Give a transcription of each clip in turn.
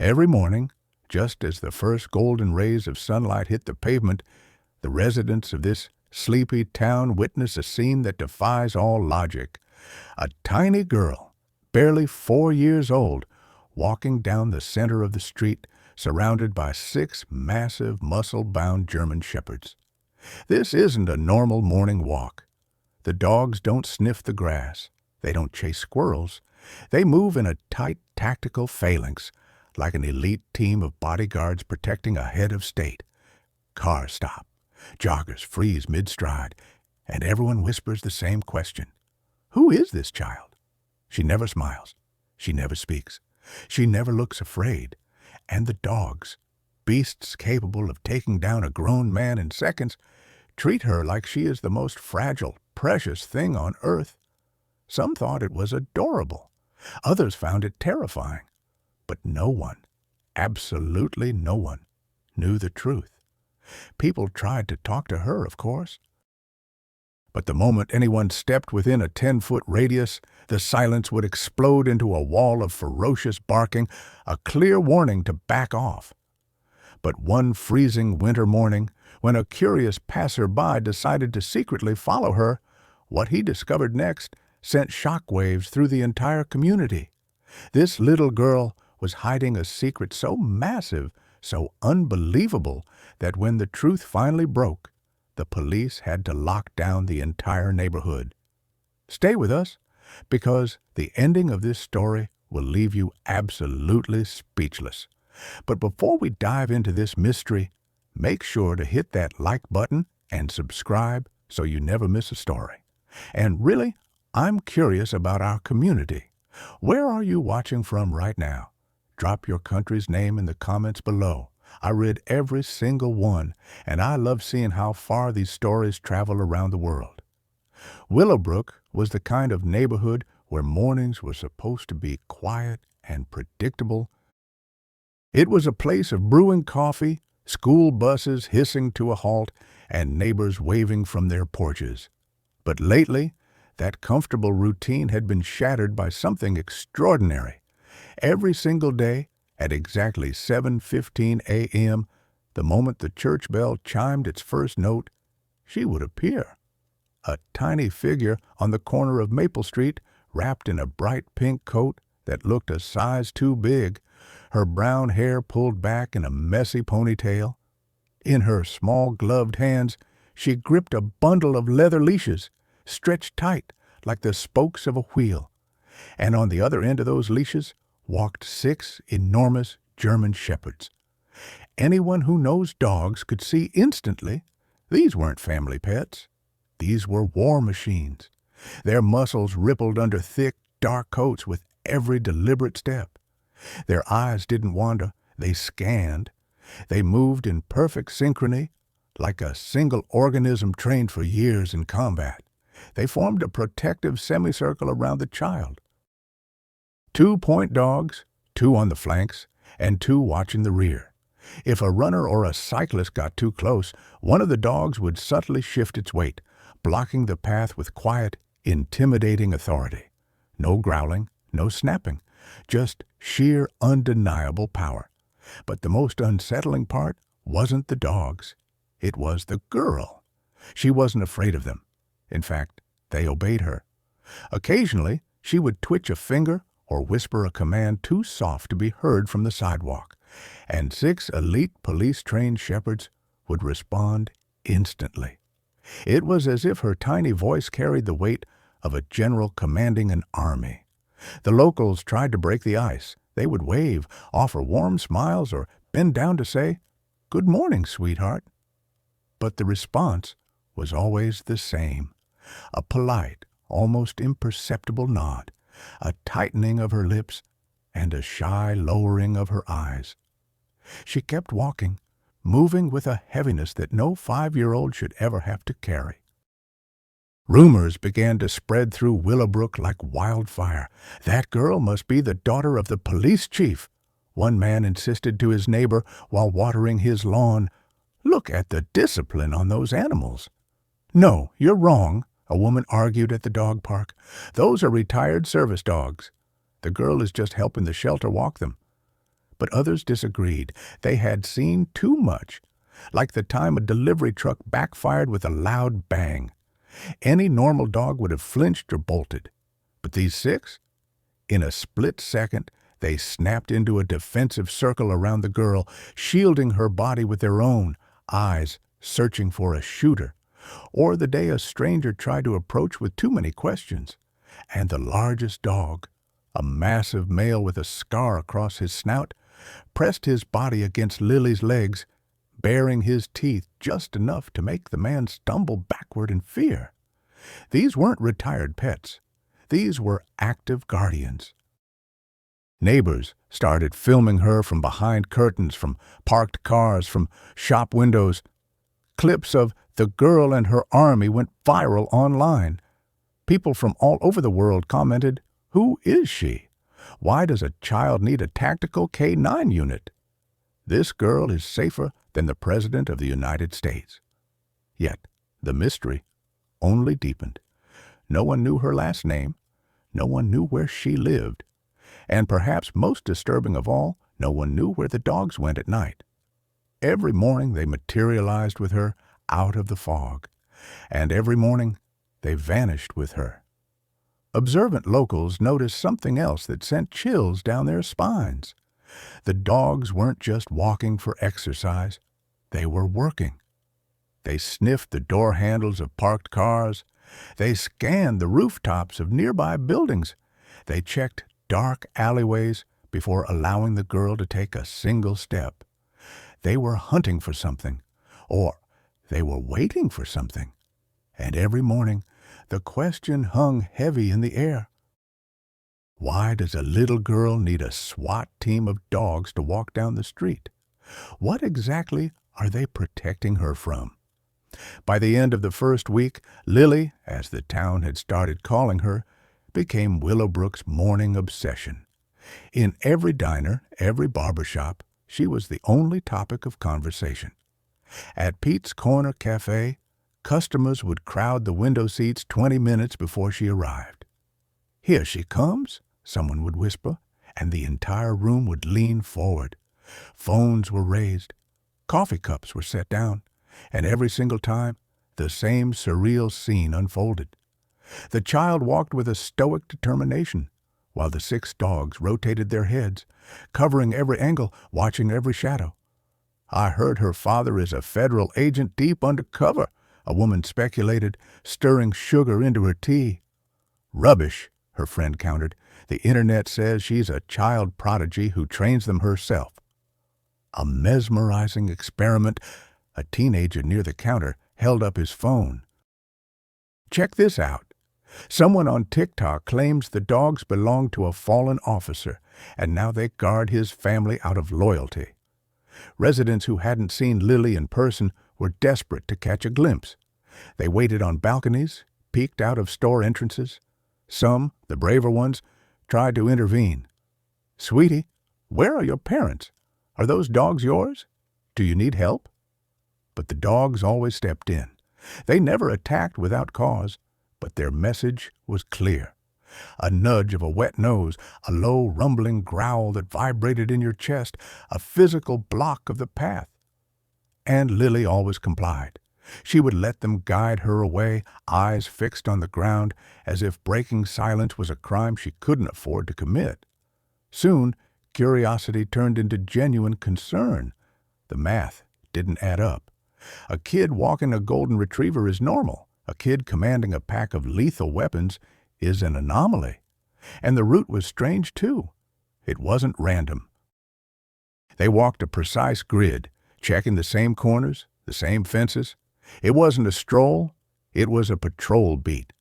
Every morning, just as the first golden rays of sunlight hit the pavement, the residents of this sleepy town witness a scene that defies all logic. A tiny girl, barely 4 years old, walking down the center of the street, surrounded by 6 massive, muscle-bound German shepherds. This isn't a normal morning walk. The dogs don't sniff the grass. They don't chase squirrels. They move in a tight, tactical phalanx, like an elite team of bodyguards protecting a head of state. Cars stop. Joggers freeze mid-stride, and everyone whispers the same question. Who is this child? She never smiles. She never speaks. She never looks afraid. And the dogs, beasts capable of taking down a grown man in seconds, treat her like she is the most fragile, precious thing on earth. Some thought it was adorable. Others found it terrifying. But no one, absolutely no one, knew the truth. People tried to talk to her, of course. But the moment anyone stepped within a 10-foot radius, the silence would explode into a wall of ferocious barking, a clear warning to back off. But one freezing winter morning, when a curious passer-by decided to secretly follow her, what he discovered next sent shockwaves through the entire community. This little girl was hiding a secret so massive, so unbelievable, that when the truth finally broke, the police had to lock down the entire neighborhood. Stay with us, because the ending of this story will leave you absolutely speechless. But before we dive into this mystery, make sure to hit that like button and subscribe so you never miss a story. And really, I'm curious about our community. Where are you watching from right now? Drop your country's name in the comments below. I read every single one, and I love seeing how far these stories travel around the world. Willowbrook was the kind of neighborhood where mornings were supposed to be quiet and predictable. It was a place of brewing coffee, school buses hissing to a halt, and neighbors waving from their porches. But lately, that comfortable routine had been shattered by something extraordinary. Every single day, at exactly 7:15 a.m., the moment the church bell chimed its first note, she would appear. A tiny figure on the corner of Maple Street, wrapped in a bright pink coat that looked a size too big, her brown hair pulled back in a messy ponytail. In her small gloved hands, she gripped a bundle of leather leashes, stretched tight like the spokes of a wheel. And on the other end of those leashes walked 6 enormous German shepherds. Anyone who knows dogs could see instantly these weren't family pets. These were war machines. Their muscles rippled under thick, dark coats with every deliberate step. Their eyes didn't wander, they scanned. They moved in perfect synchrony, like a single organism trained for years in combat. They formed a protective semicircle around the child. 2 point dogs, 2 on the flanks, and 2 watching the rear. If a runner or a cyclist got too close, one of the dogs would subtly shift its weight, blocking the path with quiet, intimidating authority. No growling, no snapping, just sheer, undeniable power. But the most unsettling part wasn't the dogs. It was the girl. She wasn't afraid of them. In fact, they obeyed her. Occasionally, she would twitch a finger or whisper a command too soft to be heard from the sidewalk, and 6 elite police-trained shepherds would respond instantly. It was as if her tiny voice carried the weight of a general commanding an army. The locals tried to break the ice. They would wave, offer warm smiles, or bend down to say, "Good morning, sweetheart." But the response was always the same. A polite, almost imperceptible nod, a tightening of her lips, and a shy lowering of her eyes. She kept walking, moving with a heaviness that no 5-year-old should ever have to carry. Rumors began to spread through Willowbrook like wildfire. That girl must be the daughter of the police chief. One man insisted to his neighbor while watering his lawn, "Look at the discipline on those animals." "No, you're wrong," a woman argued at the dog park. "Those are retired service dogs. The girl is just helping the shelter walk them." But others disagreed. They had seen too much, like the time a delivery truck backfired with a loud bang. Any normal dog would have flinched or bolted. But these 6? In a split second, they snapped into a defensive circle around the girl, shielding her body with their own, eyes searching for a shooter. Or the day a stranger tried to approach with too many questions. And the largest dog, a massive male with a scar across his snout, pressed his body against Lily's legs, baring his teeth just enough to make the man stumble backward in fear. These weren't retired pets. These were active guardians. Neighbors started filming her from behind curtains, from parked cars, from shop windows. Clips of the girl and her army went viral online. People from all over the world commented, "Who is she? Why does a child need a tactical K-9 unit? This girl is safer than the President of the United States." Yet the mystery only deepened. No one knew her last name. No one knew where she lived. And perhaps most disturbing of all, no one knew where the dogs went at night. Every morning they materialized with her out of the fog, and every morning they vanished with her. Observant locals noticed something else that sent chills down their spines. The dogs weren't just walking for exercise, they were working. They sniffed the door handles of parked cars. They scanned the rooftops of nearby buildings. They checked dark alleyways before allowing the girl to take a single step. They were hunting for something, or they were waiting for something. And every morning, the question hung heavy in the air. Why does a little girl need a SWAT team of dogs to walk down the street? What exactly are they protecting her from? By the end of the first week, Lily, as the town had started calling her, became Willowbrook's morning obsession. In every diner, every barbershop, she was the only topic of conversation. At Pete's Corner Cafe, customers would crowd the window seats 20 minutes before she arrived. "Here she comes," someone would whisper, and the entire room would lean forward. Phones were raised. Coffee cups were set down. And every single time, the same surreal scene unfolded. The child walked with a stoic determination, while the 6 dogs rotated their heads, covering every angle, watching every shadow. "I heard her father is a federal agent deep undercover," a woman speculated, stirring sugar into her tea. "Rubbish," her friend countered. "The internet says she's a child prodigy who trains them herself." A mesmerizing experiment. A teenager near the counter held up his phone. "Check this out. Someone on TikTok claims the dogs belong to a fallen officer, and now they guard his family out of loyalty." Residents who hadn't seen Lily in person were desperate to catch a glimpse. They waited on balconies, peeked out of store entrances. Some, the braver ones, tried to intervene. "Sweetie, where are your parents? Are those dogs yours? Do you need help?" But the dogs always stepped in. They never attacked without cause, but their message was clear. A nudge of a wet nose, a low rumbling growl that vibrated in your chest, a physical block of the path. And Lily always complied. She would let them guide her away, eyes fixed on the ground, as if breaking silence was a crime she couldn't afford to commit. Soon, curiosity turned into genuine concern. The math didn't add up. A kid walking a golden retriever is normal. A kid commanding a pack of lethal weapons is an anomaly. And the route was strange, too. It wasn't random. They walked a precise grid, checking the same corners, the same fences. It wasn't a stroll. It was a patrol beat.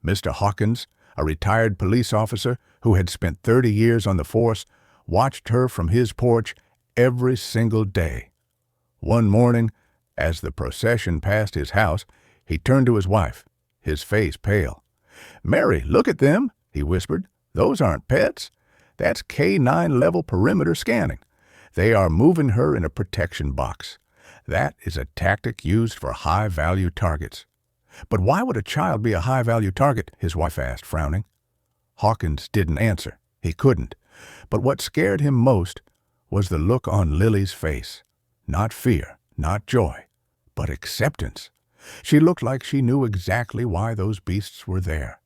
Mr. Hawkins, a retired police officer who had spent 30 years on the force, watched her from his porch every single day. One morning, as the procession passed his house, he turned to his wife, his face pale. "Mary, look at them," he whispered. "Those aren't pets. That's K-9 level perimeter scanning. They are moving her in a protection box. That is a tactic used for high-value targets." "But why would a child be a high-value target?" his wife asked, frowning. Hawkins didn't answer. He couldn't. But what scared him most was the look on Lily's face. Not fear, not joy, but acceptance. She looked like she knew exactly why those beasts were there,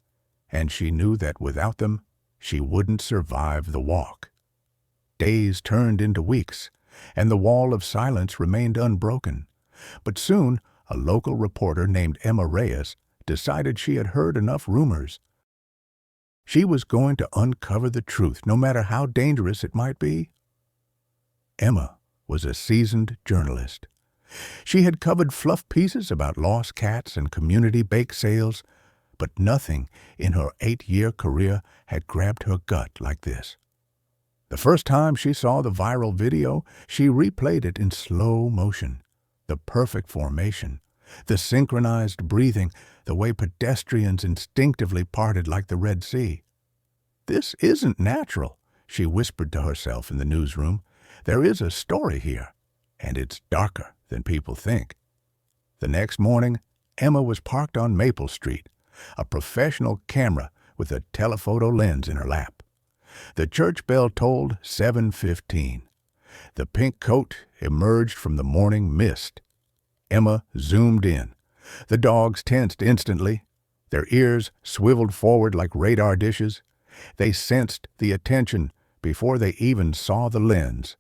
and she knew that without them, she wouldn't survive the walk. Days turned into weeks, and the wall of silence remained unbroken. But soon, a local reporter named Emma Reyes decided she had heard enough rumors. She was going to uncover the truth, no matter how dangerous it might be. Emma was a seasoned journalist. She had covered fluff pieces about lost cats and community bake sales, but nothing in her 8-year career had grabbed her gut like this. The first time she saw the viral video, she replayed it in slow motion. The perfect formation, the synchronized breathing, the way pedestrians instinctively parted like the Red Sea. "This isn't natural," she whispered to herself in the newsroom. "There is a story here, and it's darker than people think." The next morning, Emma was parked on Maple Street, a professional camera with a telephoto lens in her lap. The church bell tolled 7:15. The pink coat emerged from the morning mist. Emma zoomed in. The dogs tensed instantly. Their ears swiveled forward like radar dishes. They sensed the attention before they even saw the lens.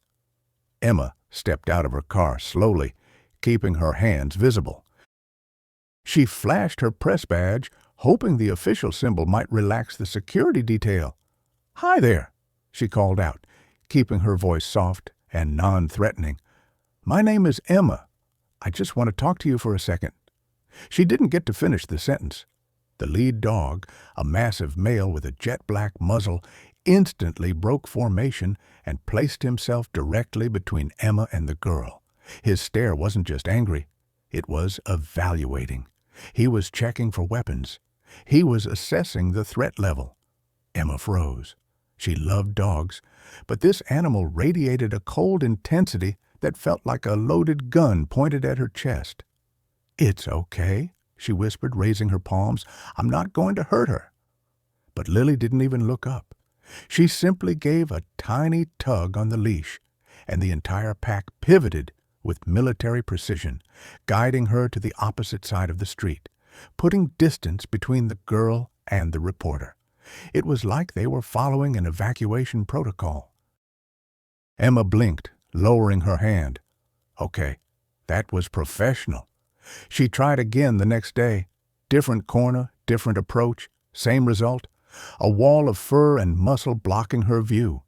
Emma stepped out of her car slowly, keeping her hands visible. She flashed her press badge, hoping the official symbol might relax the security detail. "Hi there," she called out, keeping her voice soft and non-threatening. "My name is Emma. I just want to talk to you for a second." She didn't get to finish the sentence. The lead dog, a massive male with a jet-black muzzle, instantly broke formation and placed himself directly between Emma and the girl. His stare wasn't just angry. It was evaluating. He was checking for weapons. He was assessing the threat level. Emma froze. She loved dogs, but this animal radiated a cold intensity that felt like a loaded gun pointed at her chest. "It's okay," she whispered, raising her palms. "I'm not going to hurt her." But Lily didn't even look up. She simply gave a tiny tug on the leash, and the entire pack pivoted with military precision, guiding her to the opposite side of the street, putting distance between the girl and the reporter. It was like they were following an evacuation protocol. Emma blinked, lowering her hand. Okay, that was professional. She tried again the next day. Different corner, different approach, same result. A wall of fur and muscle blocking her view.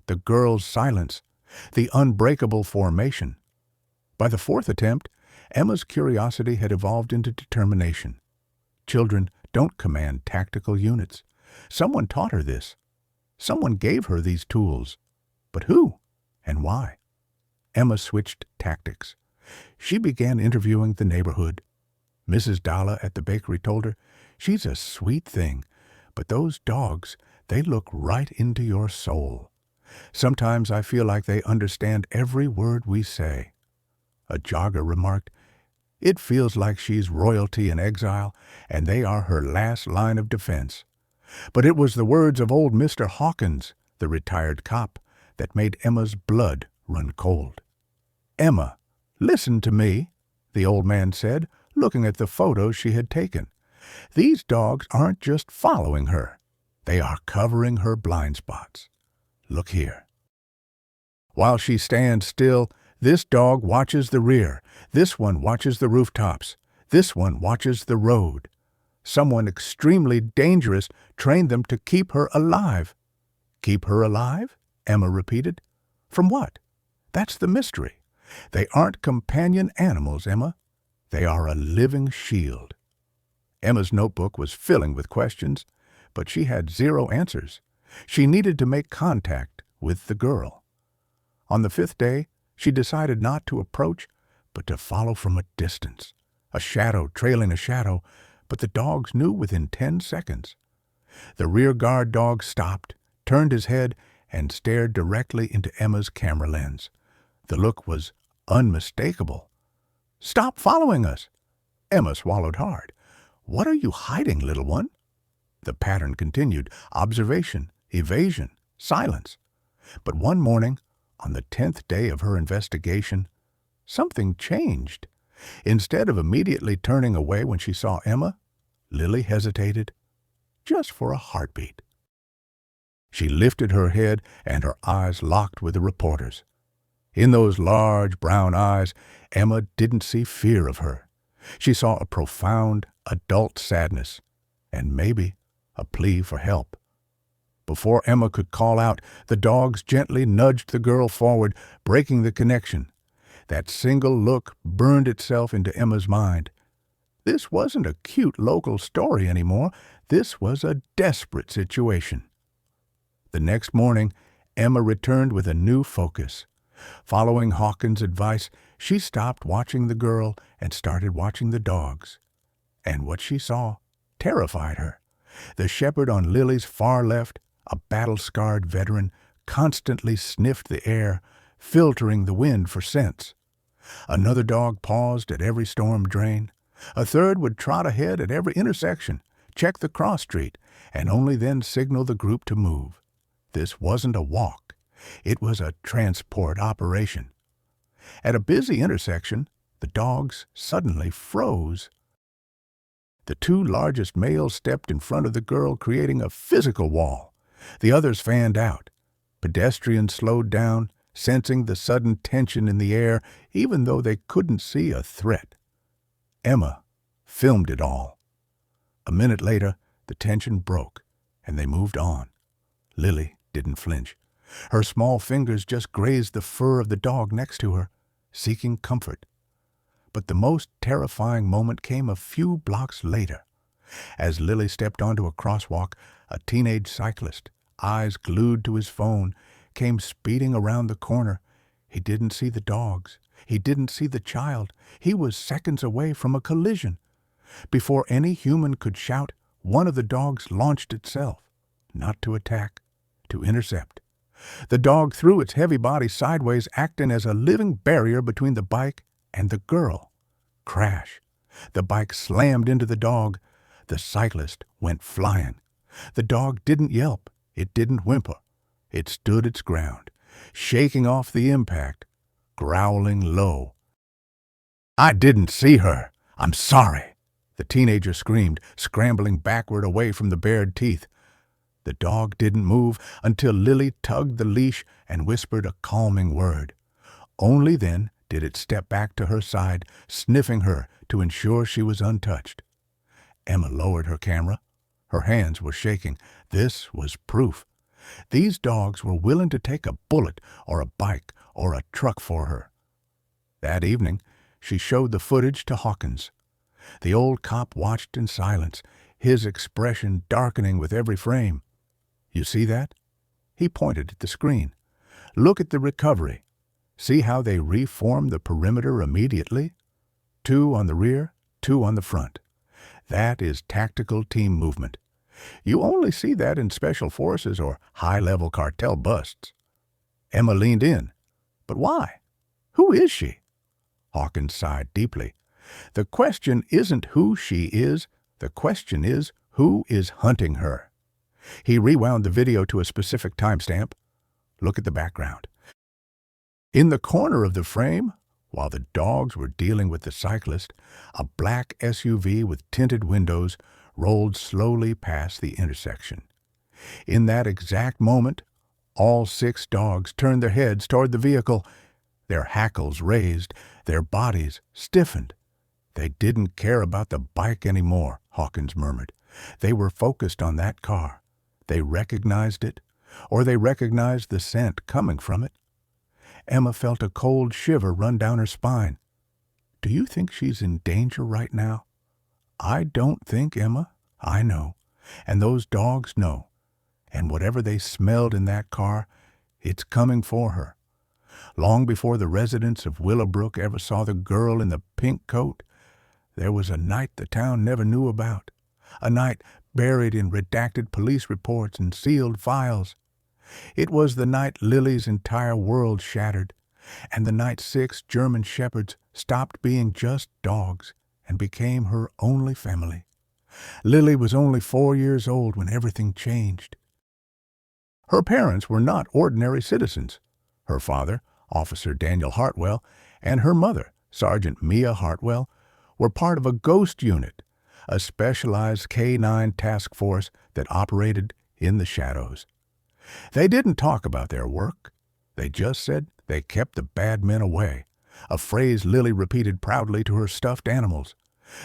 The girl's silence, the unbreakable formation. By the fourth attempt, Emma's curiosity had evolved into determination. Children don't command tactical units. Someone taught her this. Someone gave her these tools. But who and why? Emma switched tactics. She began interviewing the neighborhood. Mrs. Dalla at the bakery told her, "She's a sweet thing, but those dogs, they look right into your soul. Sometimes I feel like they understand every word we say." A jogger remarked, "It feels like she's royalty in exile, and they are her last line of defense." But it was the words of old Mr. Hawkins, the retired cop, that made Emma's blood run cold. "Emma, listen to me," the old man said, looking at the photos she had taken. "These dogs aren't just following her. They are covering her blind spots. Look here." While she stands still, this dog watches the rear. This one watches the rooftops. This one watches the road. Someone extremely dangerous trained them to keep her alive. "Keep her alive?" Emma repeated. "From what? That's the mystery. They aren't companion animals, Emma. They are a living shield." Emma's notebook was filling with questions, but she had zero answers. She needed to make contact with the girl. On the fifth day, she decided not to approach, but to follow from a distance. A shadow trailing a shadow, but the dogs knew within 10 seconds. The rear guard dog stopped, turned his head, and stared directly into Emma's camera lens. The look was unmistakable. "Stop following us!" Emma swallowed hard. "What are you hiding, little one?" The pattern continued. Observation, evasion, silence. But one morning, On the 10th day of her investigation, something changed. Instead of immediately turning away when she saw Emma, Lily hesitated just for a heartbeat. She lifted her head and her eyes locked with the reporter's. In those large brown eyes, Emma didn't see fear of her. She saw a profound adult sadness and maybe a plea for help. Before Emma could call out, the dogs gently nudged the girl forward, breaking the connection. That single look burned itself into Emma's mind. This wasn't a cute local story anymore. This was a desperate situation. The next morning, Emma returned with a new focus. Following Hawkins' advice, she stopped watching the girl and started watching the dogs. And what she saw terrified her. The shepherd on Lily's far left, a battle-scarred veteran, constantly sniffed the air, filtering the wind for scents. Another dog paused at every storm drain. A third would trot ahead at every intersection, check the cross street, and only then signal the group to move. This wasn't a walk. It was a transport operation. At a busy intersection, the dogs suddenly froze. The two largest males stepped in front of the girl, creating a physical wall. The others fanned out. Pedestrians slowed down, sensing the sudden tension in the air, even though they couldn't see a threat. Emma filmed it all. A minute later, the tension broke, and they moved on. Lily didn't flinch. Her small fingers just grazed the fur of the dog next to her, seeking comfort. But the most terrifying moment came a few blocks later. As Lily stepped onto a crosswalk, a teenage cyclist, eyes glued to his phone, came speeding around the corner. He didn't see the dogs. He didn't see the child. He was seconds away from a collision. Before any human could shout, one of the dogs launched itself, not to attack, to intercept. The dog threw its heavy body sideways, acting as a living barrier between the bike and the girl. Crash. The bike slammed into the dog. The cyclist went flying. The dog didn't yelp. It didn't whimper. It stood its ground, shaking off the impact, growling low. "I didn't see her. I'm sorry," the teenager screamed, scrambling backward away from the bared teeth. The dog didn't move until Lily tugged the leash and whispered a calming word. Only then did it step back to her side, sniffing her to ensure she was untouched. Emma lowered her camera. Her hands were shaking. This was proof. These dogs were willing to take a bullet or a bike or a truck for her. That evening, she showed the footage to Hawkins. The old cop watched in silence, his expression darkening with every frame. "You see that?" He pointed at the screen. "Look at the recovery. See how they reformed the perimeter immediately? 2 on the rear, 2 on the front. That is tactical team movement. You only see that in special forces or high-level cartel busts." Emma leaned in. "But why? Who is she?" Hawkins sighed deeply. "The question isn't who she is. The question is who is hunting her." He rewound the video to a specific timestamp. Look at the background. In the corner of the frame, while the dogs were dealing with the cyclist, a black SUV with tinted windows rolled slowly past the intersection. In that exact moment, all 6 dogs turned their heads toward the vehicle, their hackles raised, their bodies stiffened. "They didn't care about the bike anymore," Hawkins murmured. "They were focused on that car. They recognized it, or they recognized the scent coming from it." Emma felt a cold shiver run down her spine. "Do you think she's in danger right now?" "I don't think, Emma. I know. And those dogs know. And whatever they smelled in that car, it's coming for her. Long before the residents of Willowbrook ever saw the girl in the pink coat, there was a night the town never knew about. A night buried in redacted police reports and sealed files. It was the night Lily's entire world shattered, and the night 6 German shepherds stopped being just dogs and became her only family. Lily was only 4 years old when everything changed. Her parents were not ordinary citizens. Her father, Officer Daniel Hartwell, and her mother, Sergeant Mia Hartwell, were part of a ghost unit, a specialized K-9 task force that operated in the shadows. They didn't talk about their work. They just said they kept the bad men away, a phrase Lily repeated proudly to her stuffed animals.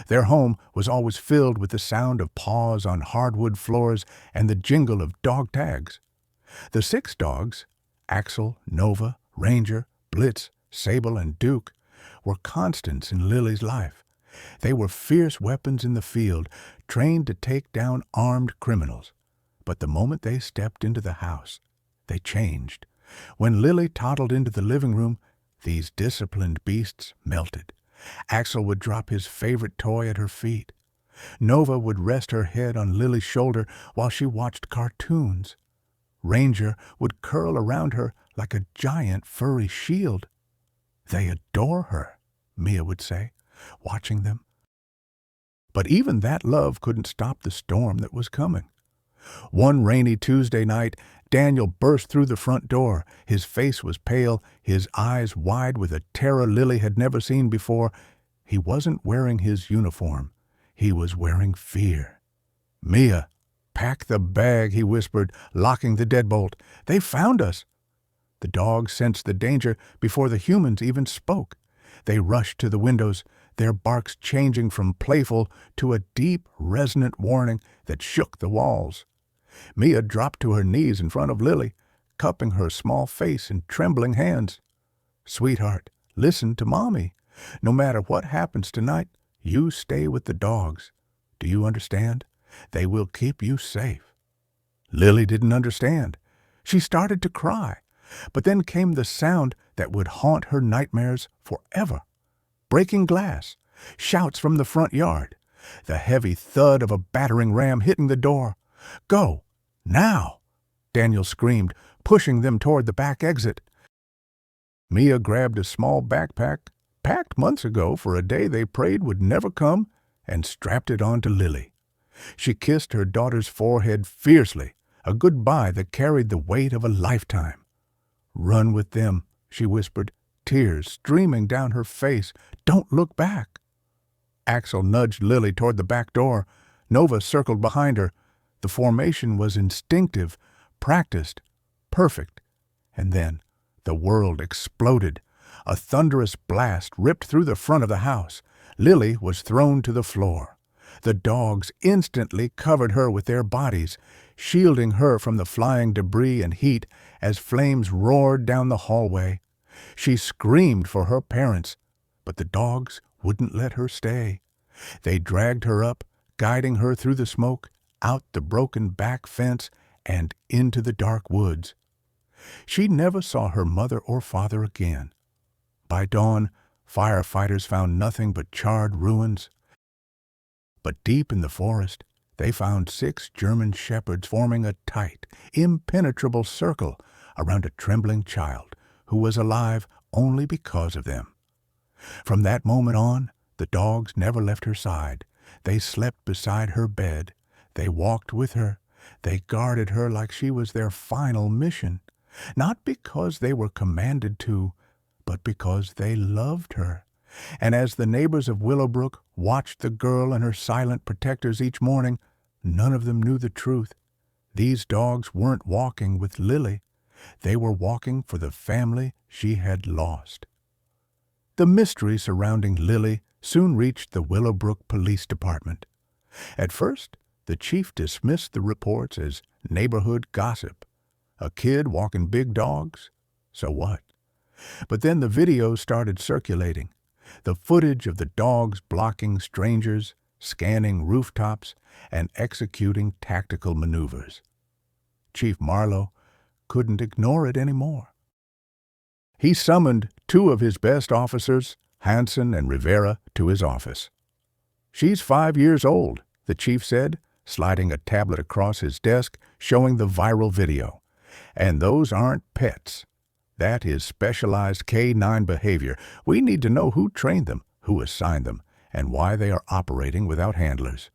Their home was always filled with the sound of paws on hardwood floors and the jingle of dog tags. The 6 dogs, Axel, Nova, Ranger, Blitz, Sable, and Duke, were constants in Lily's life. They were fierce weapons in the field, trained to take down armed criminals. But the moment they stepped into the house, they changed. When Lily toddled into the living room, these disciplined beasts melted. Axel would drop his favorite toy at her feet. Nova would rest her head on Lily's shoulder while she watched cartoons. Ranger would curl around her like a giant furry shield. "They adore her," Mia would say, watching them. But even that love couldn't stop the storm that was coming. One rainy Tuesday night, Daniel burst through the front door. His face was pale, his eyes wide with a terror Lily had never seen before. He wasn't wearing his uniform. He was wearing fear. "Mia, pack the bag," he whispered, locking the deadbolt. "They found us." The dogs sensed the danger before the humans even spoke. They rushed to the windows, their barks changing from playful to a deep, resonant warning that shook the walls. Mia dropped to her knees in front of Lily, cupping her small face in trembling hands. "Sweetheart, listen to Mommy. No matter what happens tonight, you stay with the dogs. Do you understand? They will keep you safe." Lily didn't understand. She started to cry, but then came the sound that would haunt her nightmares forever. Breaking glass, shouts from the front yard, the heavy thud of a battering ram hitting the door. "Go! Now!" Daniel screamed, pushing them toward the back exit. Mia grabbed a small backpack, packed months ago for a day they prayed would never come, and strapped it onto Lily. She kissed her daughter's forehead fiercely, a goodbye that carried the weight of a lifetime. "Run with them," she whispered, tears streaming down her face. "Don't look back." Axel nudged Lily toward the back door. Nova circled behind her. The formation was instinctive, practiced, perfect. And then the world exploded. A thunderous blast ripped through the front of the house. Lily was thrown to the floor. The dogs instantly covered her with their bodies, shielding her from the flying debris and heat as flames roared down the hallway. She screamed for her parents, but the dogs wouldn't let her stay. They dragged her up, guiding her through the smoke, out the broken back fence, and into the dark woods. She never saw her mother or father again. By dawn, firefighters found nothing but charred ruins. But deep in the forest, they found 6 German shepherds forming a tight, impenetrable circle around a trembling child who was alive only because of them. From that moment on, the dogs never left her side. They slept beside her bed. They walked with her. They guarded her like she was their final mission, not because they were commanded to, but because they loved her. And as the neighbors of Willowbrook watched the girl and her silent protectors each morning, none of them knew the truth. These dogs weren't walking with Lily. They were walking for the family she had lost. The mystery surrounding Lily soon reached the Willowbrook Police Department. At first, the chief dismissed the reports as neighborhood gossip. A kid walking big dogs? So what? But then the videos started circulating. The footage of the dogs blocking strangers, scanning rooftops, and executing tactical maneuvers. Chief Marlowe couldn't ignore it anymore. He summoned 2 of his best officers, Hansen and Rivera, to his office. "She's 5 years old," the chief said, sliding a tablet across his desk showing the viral video. "And those aren't pets. That is specialized K-9 behavior. We need to know who trained them, who assigned them, and why they are operating without handlers."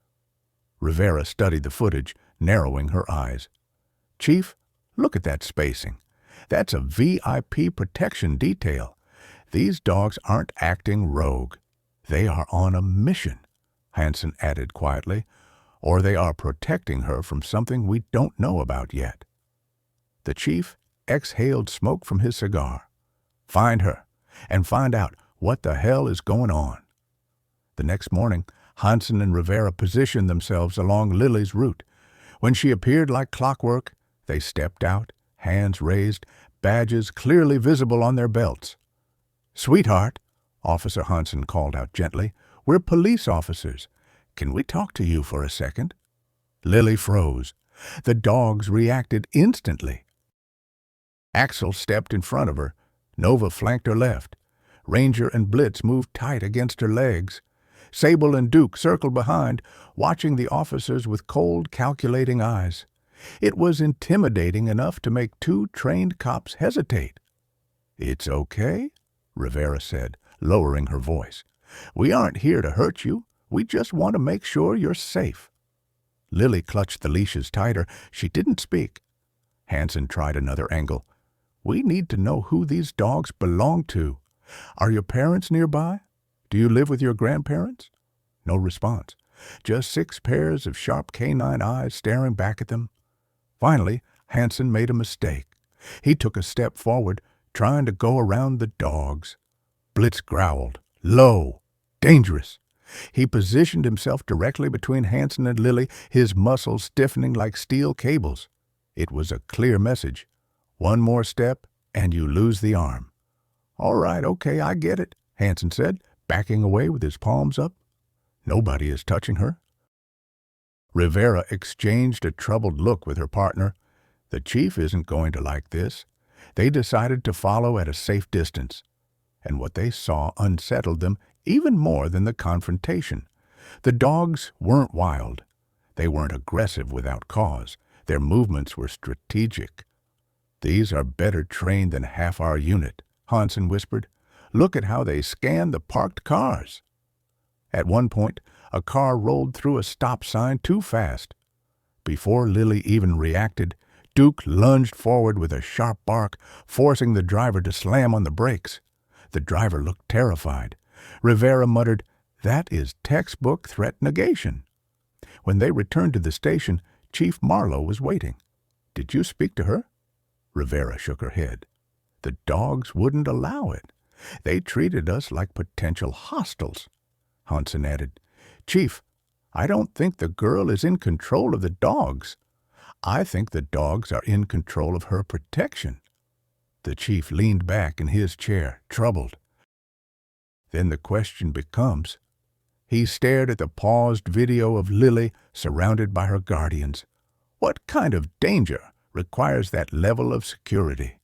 Rivera studied the footage, narrowing her eyes. "Chief, look at that spacing. That's a VIP protection detail. These dogs aren't acting rogue. They are on a mission," Hansen added quietly, "or they are protecting her from something we don't know about yet." The chief exhaled smoke from his cigar. "Find her, and find out what the hell is going on." The next morning, Hansen and Rivera positioned themselves along Lily's route. When she appeared like clockwork, they stepped out, hands raised, badges clearly visible on their belts. "Sweetheart," Officer Hansen called out gently, "we're police officers. Can we talk to you for a second?" Lily froze. The dogs reacted instantly. Axel stepped in front of her. Nova flanked her left. Ranger and Blitz moved tight against her legs. Sable and Duke circled behind, watching the officers with cold, calculating eyes. It was intimidating enough to make two trained cops hesitate. "It's okay," Rivera said, lowering her voice. "We aren't here to hurt you. We just want to make sure you're safe." Lily clutched the leashes tighter. She didn't speak. Hansen tried another angle. "We need to know who these dogs belong to. Are your parents nearby? Do you live with your grandparents?" No response. Just 6 pairs of sharp canine eyes staring back at them. Finally, Hansen made a mistake. He took a step forward, trying to go around the dogs. Blitz growled. Low. Dangerous. He positioned himself directly between Hansen and Lily, his muscles stiffening like steel cables. It was a clear message. One more step, and you lose the arm. "All right, okay, I get it," Hansen said, backing away with his palms up. "Nobody is touching her." Rivera exchanged a troubled look with her partner. The chief isn't going to like this. They decided to follow at a safe distance. And what they saw unsettled them even more than the confrontation. The dogs weren't wild. They weren't aggressive without cause. Their movements were strategic. "These are better trained than half our unit," Hansen whispered. "Look at how they scan the parked cars." At one point, a car rolled through a stop sign too fast. Before Lily even reacted, Duke lunged forward with a sharp bark, forcing the driver to slam on the brakes. The driver looked terrified. Rivera muttered, "That is textbook threat negation." When they returned to the station, Chief Marlowe was waiting. "Did you speak to her?" Rivera shook her head. "The dogs wouldn't allow it. They treated us like potential hostiles." Hansen added, "Chief, I don't think the girl is in control of the dogs. I think the dogs are in control of her protection." The chief leaned back in his chair, troubled. Then the question becomes... He stared at the paused video of Lily surrounded by her guardians. What kind of danger requires that level of security?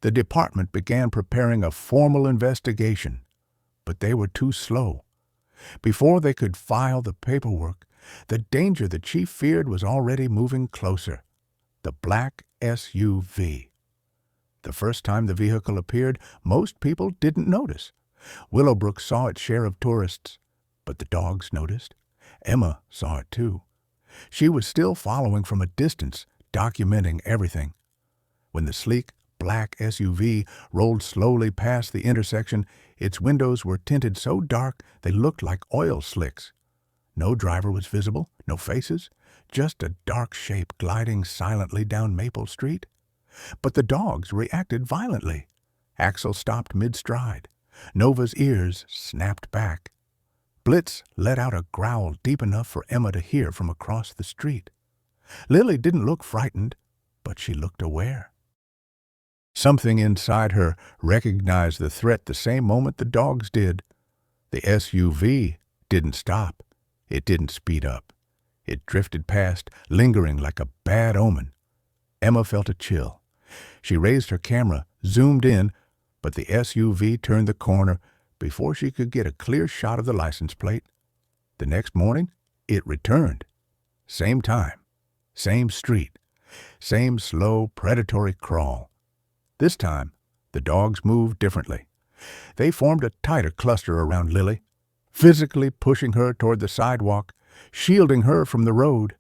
The department began preparing a formal investigation, but they were too slow. Before they could file the paperwork, the danger the chief feared was already moving closer. The black SUV. The first time the vehicle appeared, most people didn't notice. Willowbrook saw its share of tourists, but the dogs noticed. Emma saw it too. She was still following from a distance, documenting everything. When the sleek, black SUV rolled slowly past the intersection, its windows were tinted so dark they looked like oil slicks. No driver was visible, no faces, just a dark shape gliding silently down Maple Street. But the dogs reacted violently. Axel stopped mid-stride. Nova's ears snapped back. Blitz let out a growl deep enough for Emma to hear from across the street. Lily didn't look frightened, but she looked aware. Something inside her recognized the threat the same moment the dogs did. The SUV didn't stop. It didn't speed up. It drifted past, lingering like a bad omen. Emma felt a chill. She raised her camera, zoomed in, but the SUV turned the corner before she could get a clear shot of the license plate. The next morning, it returned. Same time, same street, same slow, predatory crawl. This time, the dogs moved differently. They formed a tighter cluster around Lily, physically pushing her toward the sidewalk, shielding her from the road.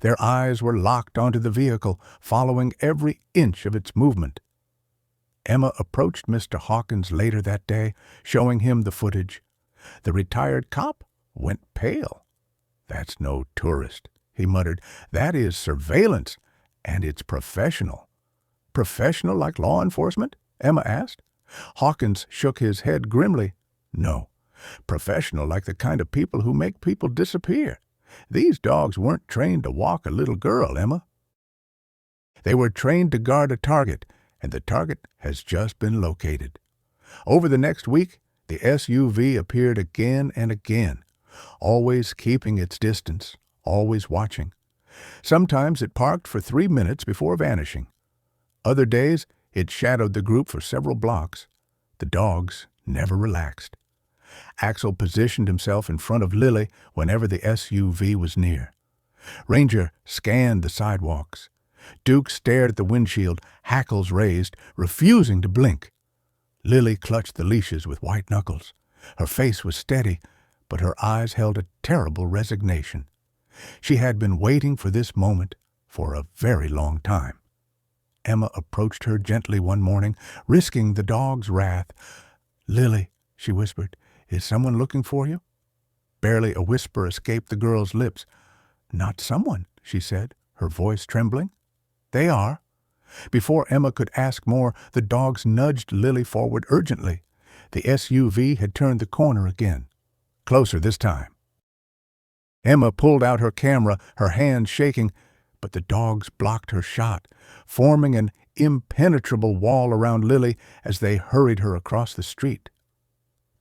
Their eyes were locked onto the vehicle, following every inch of its movement. Emma approached Mr. Hawkins later that day, showing him the footage. The retired cop went pale. "That's no tourist," he muttered. "That is surveillance, and it's professional." "Professional like law enforcement?" Emma asked. Hawkins shook his head grimly. "No, professional like the kind of people who make people disappear. These dogs weren't trained to walk a little girl, Emma. They were trained to guard a target, and the target has just been located." Over the next week, the SUV appeared again and again, always keeping its distance, always watching. Sometimes it parked for 3 minutes before vanishing. Other days, it shadowed the group for several blocks. The dogs never relaxed. Axel positioned himself in front of Lily whenever the SUV was near. Ranger scanned the sidewalks. Duke stared at the windshield, hackles raised, refusing to blink. Lily clutched the leashes with white knuckles. Her face was steady, but her eyes held a terrible resignation. She had been waiting for this moment for a very long time. Emma approached her gently one morning, risking the dog's wrath. "Lily," she whispered, "is someone looking for you?" Barely a whisper escaped the girl's lips. "Not someone," she said, her voice trembling. "They are." Before Emma could ask more, the dogs nudged Lily forward urgently. The SUV had turned the corner again. Closer this time. Emma pulled out her camera, her hands shaking, but the dogs blocked her shot, forming an impenetrable wall around Lily as they hurried her across the street.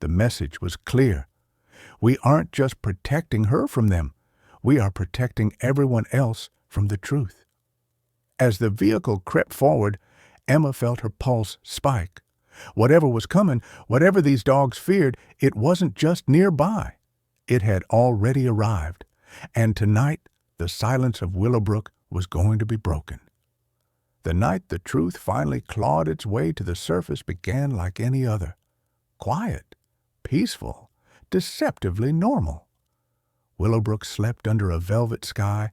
The message was clear. We aren't just protecting her from them. We are protecting everyone else from the truth. As the vehicle crept forward, Emma felt her pulse spike. Whatever was coming, whatever these dogs feared, it wasn't just nearby. It had already arrived, and tonight the silence of Willowbrook was going to be broken. The night the truth finally clawed its way to the surface began like any other. Quiet, peaceful, deceptively normal. Willowbrook slept under a velvet sky,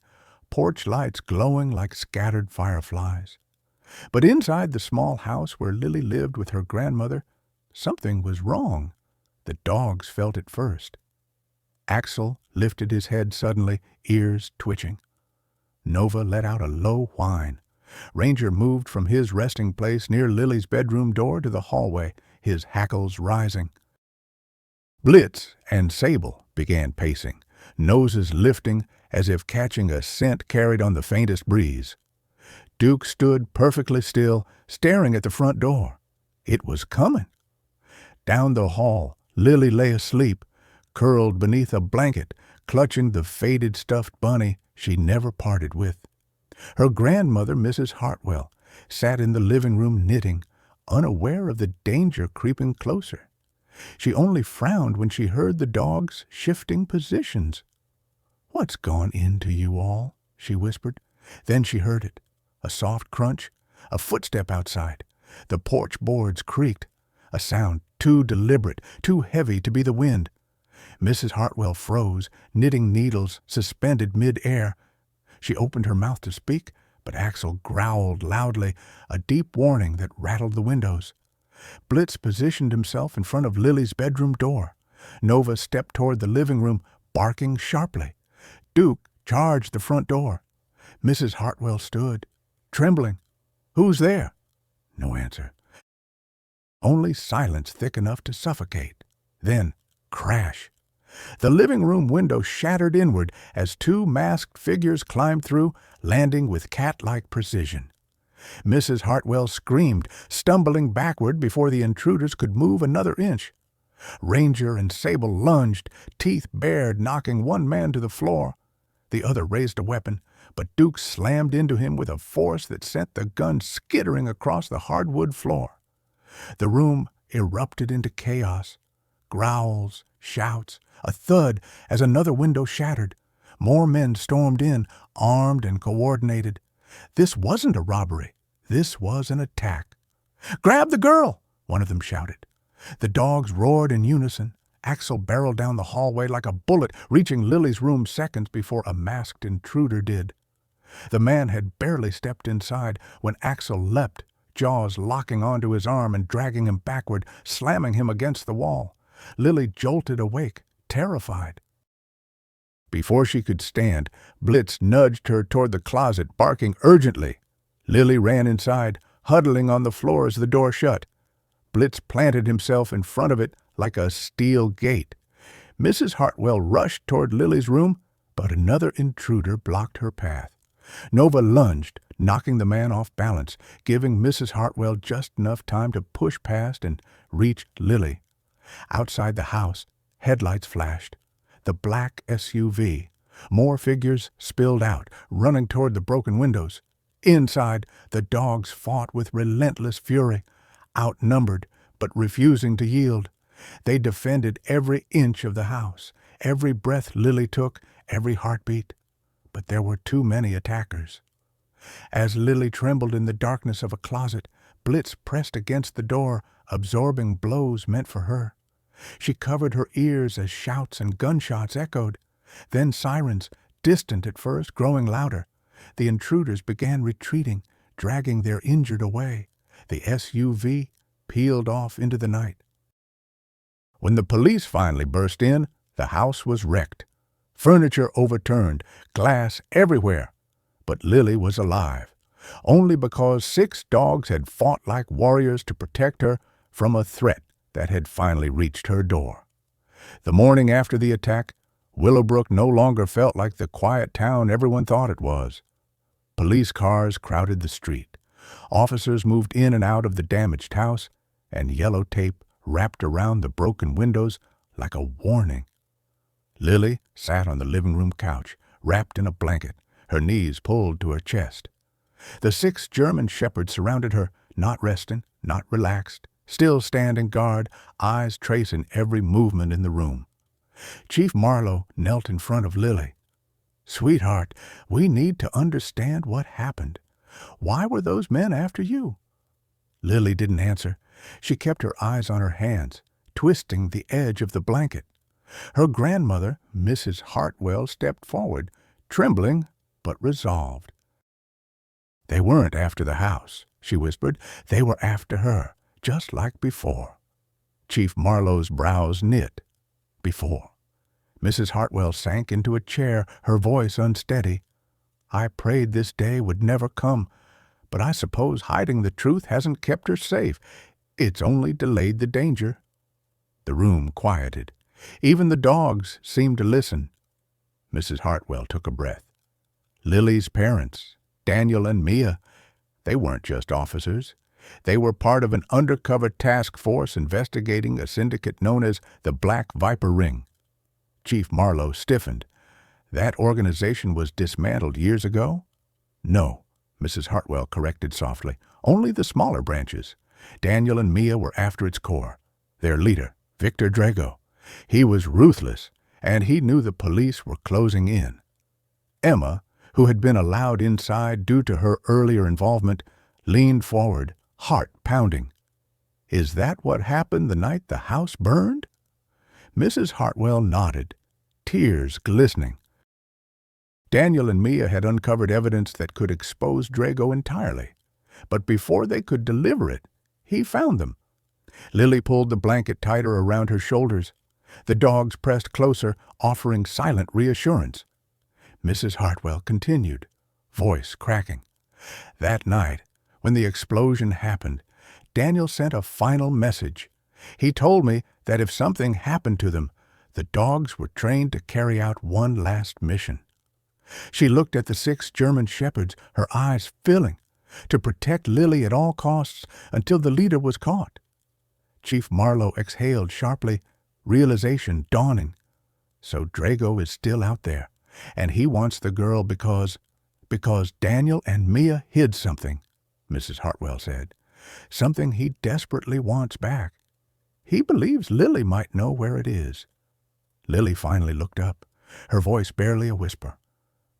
porch lights glowing like scattered fireflies. But inside the small house where Lily lived with her grandmother, something was wrong. The dogs felt it first. Axel lifted his head suddenly, ears twitching. Nova let out a low whine. Ranger moved from his resting place near Lily's bedroom door to the hallway, his hackles rising. Blitz and Sable began pacing, noses lifting as if catching a scent carried on the faintest breeze. Duke stood perfectly still, staring at the front door. It was coming. Down the hall, Lily lay asleep, curled beneath a blanket, clutching the faded stuffed bunny she never parted with. Her grandmother, Mrs. Hartwell, sat in the living room knitting, unaware of the danger creeping closer. She only frowned when she heard the dogs shifting positions. "What's gone into you all?" she whispered. Then she heard it. A soft crunch, a footstep outside. The porch boards creaked, a sound too deliberate, too heavy to be the wind. Mrs. Hartwell froze, knitting needles suspended mid-air. She opened her mouth to speak, but Axel growled loudly, a deep warning that rattled the windows. Blitz positioned himself in front of Lily's bedroom door. Nova stepped toward the living room, barking sharply. Duke charged the front door. Mrs. Hartwell stood, trembling. "Who's there?" No answer. Only silence thick enough to suffocate. Then, crash. The living room window shattered inward as two masked figures climbed through, landing with cat-like precision. Mrs. Hartwell screamed, stumbling backward before the intruders could move another inch. Ranger and Sable lunged, teeth bared, knocking one man to the floor. The other raised a weapon, but Duke slammed into him with a force that sent the gun skittering across the hardwood floor. The room erupted into chaos. Growls, shouts, a thud as another window shattered. More men stormed in, armed and coordinated. This wasn't a robbery. This was an attack. "Grab the girl!" one of them shouted. The dogs roared in unison. Axel barreled down the hallway like a bullet, reaching Lily's room seconds before a masked intruder did. The man had barely stepped inside when Axel leapt, jaws locking onto his arm and dragging him backward, slamming him against the wall. Lily jolted awake, terrified. Before she could stand, Blitz nudged her toward the closet, barking urgently. Lily ran inside, huddling on the floor as the door shut. Blitz planted himself in front of it like a steel gate. Mrs. Hartwell rushed toward Lily's room, but another intruder blocked her path. Nova lunged, knocking the man off balance, giving Mrs. Hartwell just enough time to push past and reach Lily. Outside the house, headlights flashed. The black SUV. More figures spilled out, running toward the broken windows. Inside, the dogs fought with relentless fury, outnumbered but refusing to yield. They defended every inch of the house, every breath Lily took, every heartbeat. But there were too many attackers. As Lily trembled in the darkness of a closet, Blitz pressed against the door, absorbing blows meant for her. She covered her ears as shouts and gunshots echoed. Then sirens, distant at first, growing louder. The intruders began retreating, dragging their injured away. The SUV peeled off into the night. When the police finally burst in, the house was wrecked. Furniture overturned, glass everywhere. But Lily was alive, only because 6 dogs had fought like warriors to protect her from a threat that had finally reached her door. The morning after the attack, Willowbrook no longer felt like the quiet town everyone thought it was. Police cars crowded the street. Officers moved in and out of the damaged house, and yellow tape wrapped around the broken windows like a warning. Lily sat on the living room couch, wrapped in a blanket, her knees pulled to her chest. The 6 German shepherds surrounded her, not resting, not relaxed, still standing guard, eyes tracing every movement in the room. Chief Marlowe knelt in front of Lily. "Sweetheart, we need to understand what happened. Why were those men after you?" Lily didn't answer. She kept her eyes on her hands, twisting the edge of the blanket. Her grandmother, Mrs. Hartwell, stepped forward, trembling but resolved. "They weren't after the house," she whispered. "They were after her, just like before." Chief Marlowe's brows knit. Before. Mrs. Hartwell sank into a chair, her voice unsteady. "I prayed this day would never come, but I suppose hiding the truth hasn't kept her safe. It's only delayed the danger." The room quieted. Even the dogs seemed to listen. Mrs. Hartwell took a breath. Lily's parents, Daniel and Mia, they weren't just officers. They were part of an undercover task force investigating a syndicate known as the Black Viper Ring. Chief Marlowe stiffened. "That organization was dismantled years ago?" "No," Mrs. Hartwell corrected softly. "Only the smaller branches. Daniel and Mia were after its core. Their leader, Victor Drago. He was ruthless, and he knew the police were closing in." Emma, who had been allowed inside due to her earlier involvement, leaned forward, heart pounding. "Is that what happened the night the house burned?" Mrs. Hartwell nodded, tears glistening. Daniel and Mia had uncovered evidence that could expose Drago entirely. But before they could deliver it, he found them. Lily pulled the blanket tighter around her shoulders. The dogs pressed closer, offering silent reassurance. Mrs. Hartwell continued, voice cracking. "That night, when the explosion happened, Daniel sent a final message. He told me that if something happened to them, the dogs were trained to carry out one last mission." She looked at the 6 German shepherds, her eyes filling, to protect Lily at all costs until the leader was caught. Chief Marlowe exhaled sharply, realization dawning. So Drago is still out there, and he wants the girl because Daniel and Mia hid something, Mrs. Hartwell said. Something he desperately wants back. He believes Lily might know where it is. Lily finally looked up, her voice barely a whisper.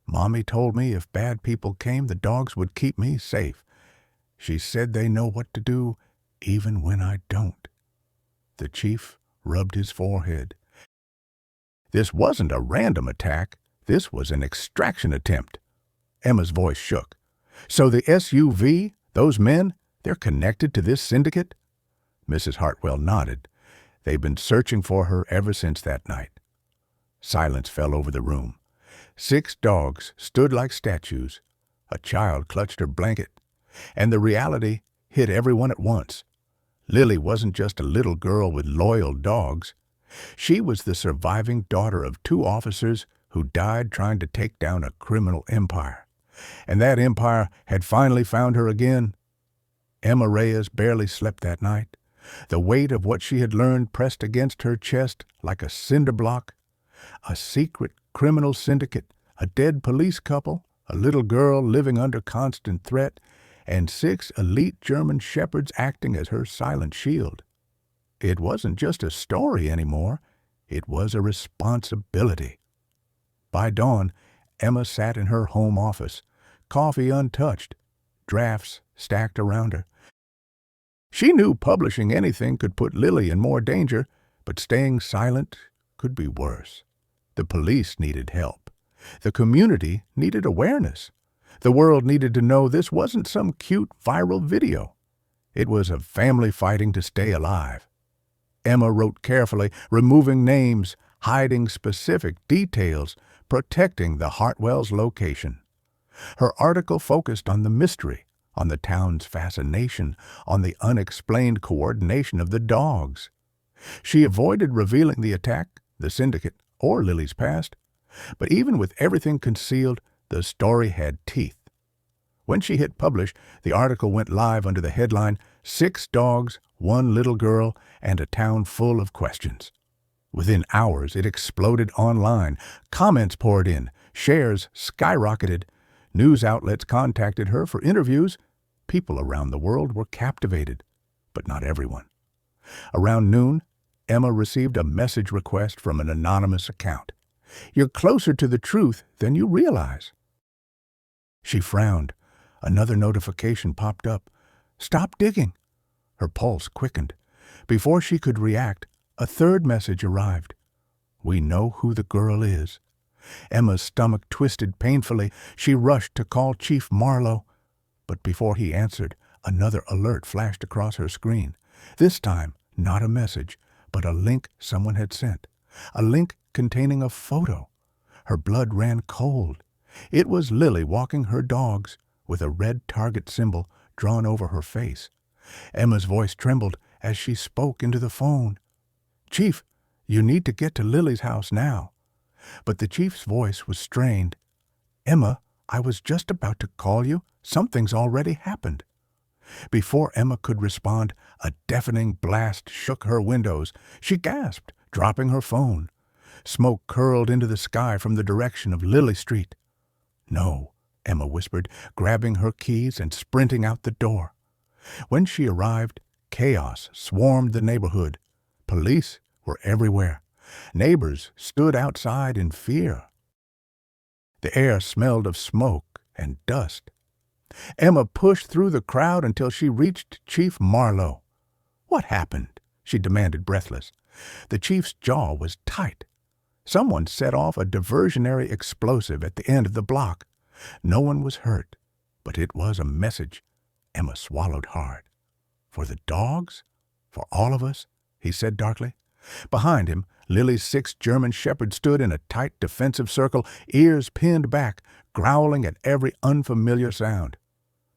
"Mommy told me if bad people came, the dogs would keep me safe. She said they know what to do, even when I don't." The chief rubbed his forehead. "This wasn't a random attack. This was an extraction attempt. Emma's voice shook. "So the SUV, those men, they're connected to this syndicate?" Mrs. Hartwell nodded. They've been searching for her ever since that night. Silence fell over the room. 6 dogs stood like statues. A child clutched her blanket. And the reality hit everyone at once. Lily wasn't just a little girl with loyal dogs. She was the surviving daughter of 2 officers who died trying to take down a criminal empire. And that empire had finally found her again. Emma Reyes barely slept that night. The weight of what she had learned pressed against her chest like a cinder block. A secret criminal syndicate, a dead police couple, a little girl living under constant threat, and 6 elite German shepherds acting as her silent shield. It wasn't just a story anymore. It was a responsibility. By dawn, Emma sat in her home office, coffee untouched, drafts stacked around her. She knew publishing anything could put Lily in more danger, but staying silent could be worse. The police needed help. The community needed awareness. The world needed to know this wasn't some cute viral video. It was a family fighting to stay alive. Emma wrote carefully, removing names, hiding specific details, protecting the Hartwells' location. Her article focused on the mystery, on the town's fascination, on the unexplained coordination of the dogs. She avoided revealing the attack, the syndicate, or Lily's past. But even with everything concealed, the story had teeth. When she hit publish, the article went live under the headline, 6 dogs, 1 little girl, and a town full of questions. Within hours, it exploded online. Comments poured in. Shares skyrocketed. News outlets contacted her for interviews. People around the world were captivated, but not everyone. Around noon, Emma received a message request from an anonymous account. "You're closer to the truth than you realize." She frowned. Another notification popped up. "Stop digging." Her pulse quickened. Before she could react, a third message arrived. "We know who the girl is." Emma's stomach twisted painfully. She rushed to call Chief Marlowe. But before he answered, another alert flashed across her screen. This time, not a message, but a link someone had sent. A link containing a photo. Her blood ran cold. It was Lily walking her dogs, with a red target symbol drawn over her face. Emma's voice trembled as she spoke into the phone. "Chief, you need to get to Lily's house now." But the chief's voice was strained. "Emma, I was just about to call you. Something's already happened." Before Emma could respond, a deafening blast shook her windows. She gasped, dropping her phone. Smoke curled into the sky from the direction of Lily Street. "No," Emma whispered, grabbing her keys and sprinting out the door. When she arrived, chaos swarmed the neighborhood. Police were everywhere. Neighbors stood outside in fear. The air smelled of smoke and dust. Emma pushed through the crowd until she reached Chief Marlowe. "What happened?" she demanded, breathless. The chief's jaw was tight. Someone set off a diversionary explosive at the end of the block. No one was hurt, but it was a message. Emma swallowed hard. "For the dogs? For all of us?" he said darkly. Behind him, Lily's 6 German shepherds stood in a tight defensive circle, ears pinned back, growling at every unfamiliar sound.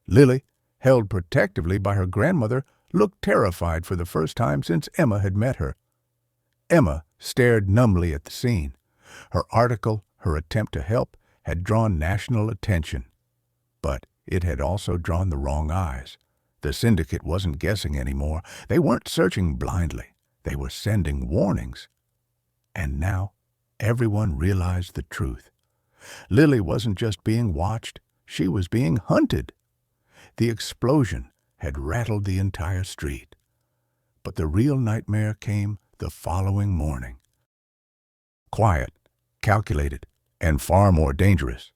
Lily, held protectively by her grandmother, looked terrified for the first time since Emma had met her. Emma stared numbly at the scene. Her article, her attempt to help, had drawn national attention. But it had also drawn the wrong eyes. The syndicate wasn't guessing anymore. They weren't searching blindly. They were sending warnings. And now, everyone realized the truth. Lily wasn't just being watched, she was being hunted. The explosion had rattled the entire street. But the real nightmare came the following morning. Quiet, calculated, and far more dangerous.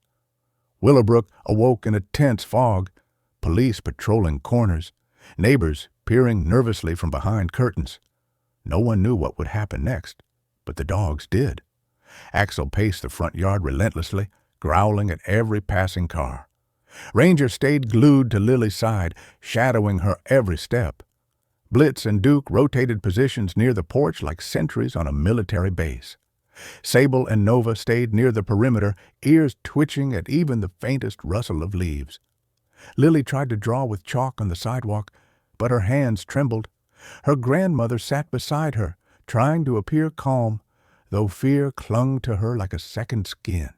Willowbrook awoke in a tense fog, police patrolling corners, neighbors peering nervously from behind curtains. No one knew what would happen next, but the dogs did. Axel paced the front yard relentlessly, growling at every passing car. Ranger stayed glued to Lily's side, shadowing her every step. Blitz and Duke rotated positions near the porch like sentries on a military base. Sable and Nova stayed near the perimeter, ears twitching at even the faintest rustle of leaves. Lily tried to draw with chalk on the sidewalk, but her hands trembled. Her grandmother sat beside her, trying to appear calm, though fear clung to her like a second skin.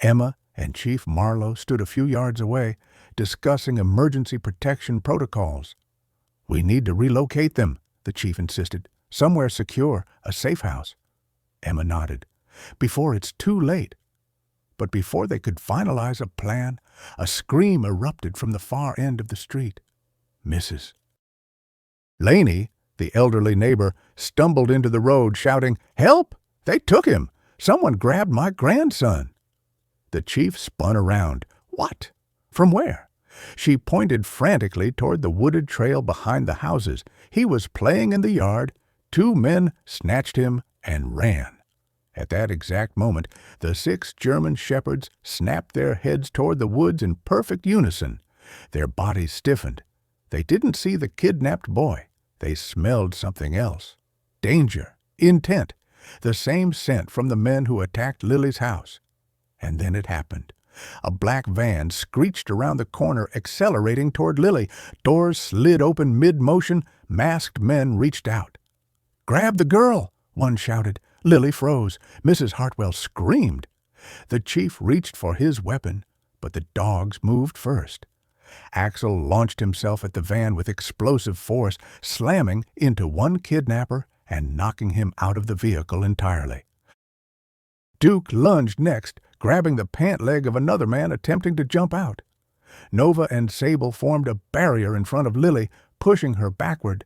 Emma and Chief Marlowe stood a few yards away, discussing emergency protection protocols. "We need to relocate them," the chief insisted. "Somewhere secure, a safe house." Emma nodded. "Before it's too late." But before they could finalize a plan, a scream erupted from the far end of the street. Mrs. Laney, the elderly neighbor, stumbled into the road, shouting, "Help! They took him! Someone grabbed my grandson!" The chief spun around. "What? From where?" She pointed frantically toward the wooded trail behind the houses. "He was playing in the yard. 2 men snatched him and ran." At that exact moment, the 6 German shepherds snapped their heads toward the woods in perfect unison. Their bodies stiffened. They didn't see the kidnapped boy. They smelled something else. Danger, intent, the same scent from the men who attacked Lily's house. And then it happened. A black van screeched around the corner, accelerating toward Lily. Doors slid open mid-motion. Masked men reached out. "Grab the girl!" one shouted. Lily froze. Mrs. Hartwell screamed. The chief reached for his weapon, but the dogs moved first. Axel launched himself at the van with explosive force, slamming into one kidnapper and knocking him out of the vehicle entirely. Duke lunged next, grabbing the pant leg of another man attempting to jump out. Nova and Sable formed a barrier in front of Lily, pushing her backward.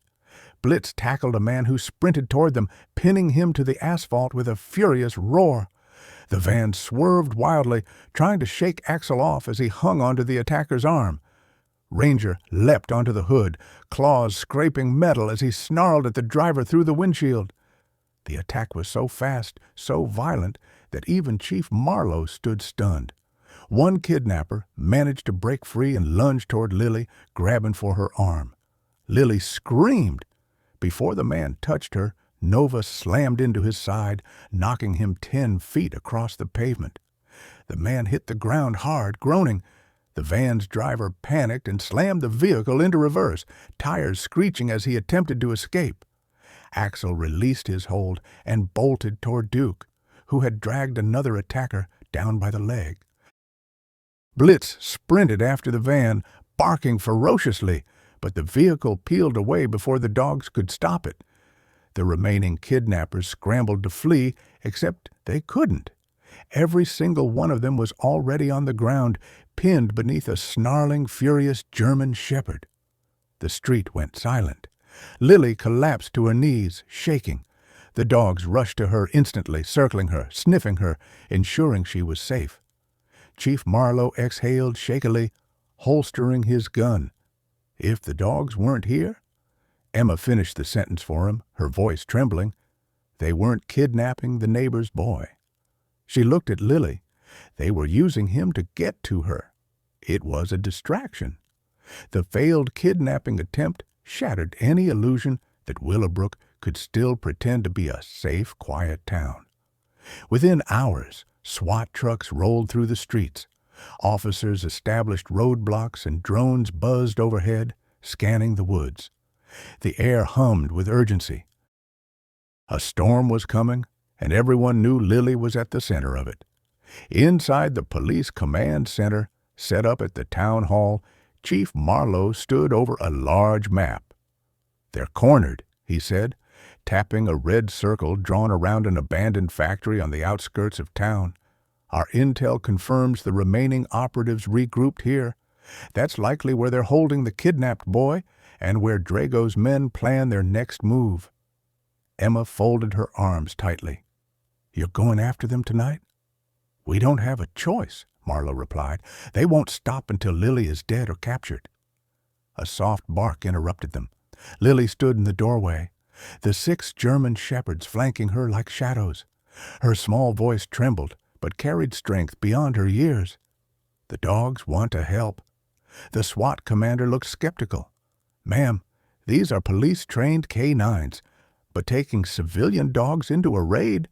Blitz tackled a man who sprinted toward them, pinning him to the asphalt with a furious roar. The van swerved wildly, trying to shake Axel off as he hung onto the attacker's arm. Ranger leapt onto the hood, claws scraping metal as he snarled at the driver through the windshield. The attack was so fast, so violent, that even Chief Marlowe stood stunned. One kidnapper managed to break free and lunge toward Lily, grabbing for her arm. Lily screamed. Before the man touched her, Nova slammed into his side, knocking him 10 feet across the pavement. The man hit the ground hard, groaning. The van's driver panicked and slammed the vehicle into reverse, tires screeching as he attempted to escape. Axel released his hold and bolted toward Duke, who had dragged another attacker down by the leg. Blitz sprinted after the van, barking ferociously, but the vehicle peeled away before the dogs could stop it. The remaining kidnappers scrambled to flee, except they couldn't. Every single one of them was already on the ground, pinned beneath a snarling, furious German shepherd. The street went silent. Lily collapsed to her knees, shaking. The dogs rushed to her instantly, circling her, sniffing her, ensuring she was safe. Chief Marlowe exhaled shakily, holstering his gun. If the dogs weren't here? Emma finished the sentence for him, her voice trembling. They weren't kidnapping the neighbor's boy. She looked at Lily. They were using him to get to her. It was a distraction. The failed kidnapping attempt shattered any illusion that Willowbrook could still pretend to be a safe, quiet town. Within hours, SWAT trucks rolled through the streets. Officers established roadblocks and drones buzzed overhead, scanning the woods. The air hummed with urgency. A storm was coming, and everyone knew Lily was at the center of it. Inside the police command center, set up at the town hall, Chief Marlowe stood over a large map. "They're cornered," he said, tapping a red circle drawn around an abandoned factory on the outskirts of town. "Our intel confirms the remaining operatives regrouped here. That's likely where they're holding the kidnapped boy and where Drago's men plan their next move." Emma folded her arms tightly. "You're going after them tonight?" "We don't have a choice," Marlowe replied. "They won't stop until Lily is dead or captured." A soft bark interrupted them. Lily stood in the doorway, the 6 German shepherds flanking her like shadows. Her small voice trembled, but carried strength beyond her years. The dogs want to help. The SWAT commander looked skeptical. "Ma'am, these are police-trained K-9s, but taking civilian dogs into a raid?"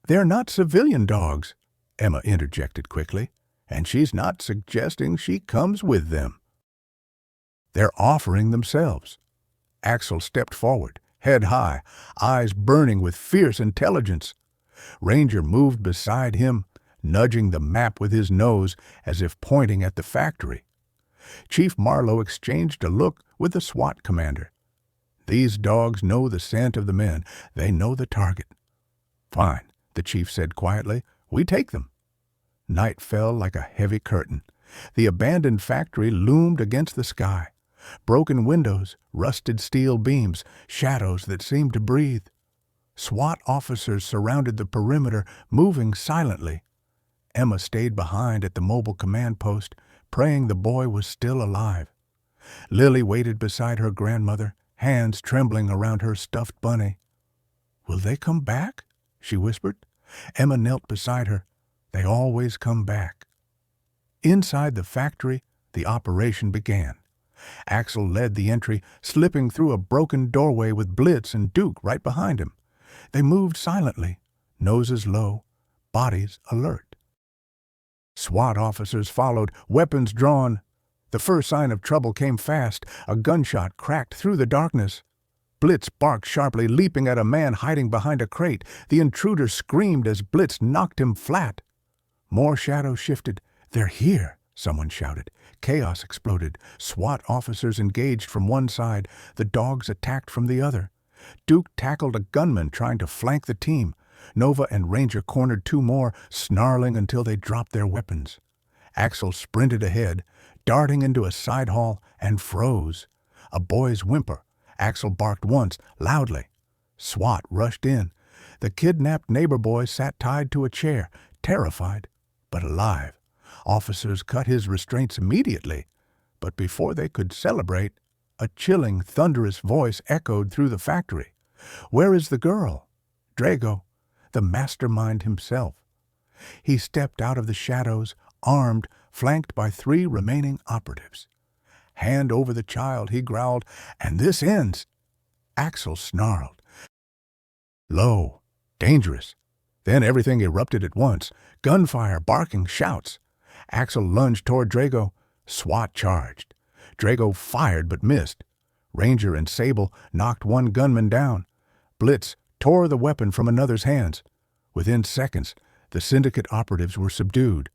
"They're not civilian dogs," Emma interjected quickly, "and she's not suggesting she comes with them. They're offering themselves." Axel stepped forward, head high, eyes burning with fierce intelligence. Ranger moved beside him, nudging the map with his nose as if pointing at the factory. Chief Marlowe exchanged a look with the SWAT commander. "These dogs know the scent of the men. They know the target." "Fine," the chief said quietly. "We take them." Night fell like a heavy curtain. The abandoned factory loomed against the sky. Broken windows, rusted steel beams, shadows that seemed to breathe. SWAT officers surrounded the perimeter, moving silently. Emma stayed behind at the mobile command post, praying the boy was still alive. Lily waited beside her grandmother, hands trembling around her stuffed bunny. "Will they come back?" she whispered. Emma knelt beside her. "They always come back." Inside the factory, the operation began. Axel led the entry, slipping through a broken doorway with Blitz and Duke right behind him. They moved silently, noses low, bodies alert. SWAT officers followed, weapons drawn. The first sign of trouble came fast. A gunshot cracked through the darkness. Blitz barked sharply, leaping at a man hiding behind a crate. The intruder screamed as Blitz knocked him flat. More shadows shifted. "They're here," someone shouted. Chaos exploded. SWAT officers engaged from one side. The dogs attacked from the other. Duke tackled a gunman trying to flank the team. Nova and Ranger cornered two more, snarling until they dropped their weapons. Axel sprinted ahead, darting into a side hall, and froze. A boy's whimper. Axel barked once, loudly. SWAT rushed in. The kidnapped neighbor boy sat tied to a chair, terrified, but alive. Officers cut his restraints immediately, but before they could celebrate, a chilling, thunderous voice echoed through the factory. "Where is the girl?" Drago, the mastermind himself. He stepped out of the shadows, armed, flanked by 3 remaining operatives. "Hand over the child," he growled, "and this ends." Axel snarled. Low, dangerous. Then everything erupted at once. Gunfire, barking, shouts. Axel lunged toward Drago. SWAT charged. Drago fired but missed. Ranger and Sable knocked one gunman down. Blitz tore the weapon from another's hands. Within seconds, the syndicate operatives were subdued.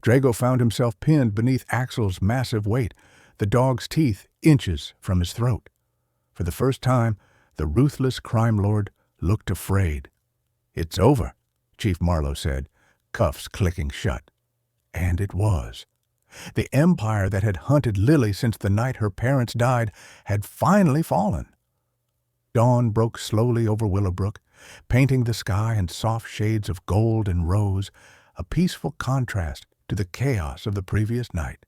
Drago found himself pinned beneath Axel's massive weight, the dog's teeth inches from his throat. For the first time, the ruthless crime lord looked afraid. "It's over," Chief Marlowe said, cuffs clicking shut. And it was. The empire that had hunted Lily since the night her parents died had finally fallen. Dawn broke slowly over Willowbrook, painting the sky in soft shades of gold and rose, a peaceful contrast to the chaos of the previous night.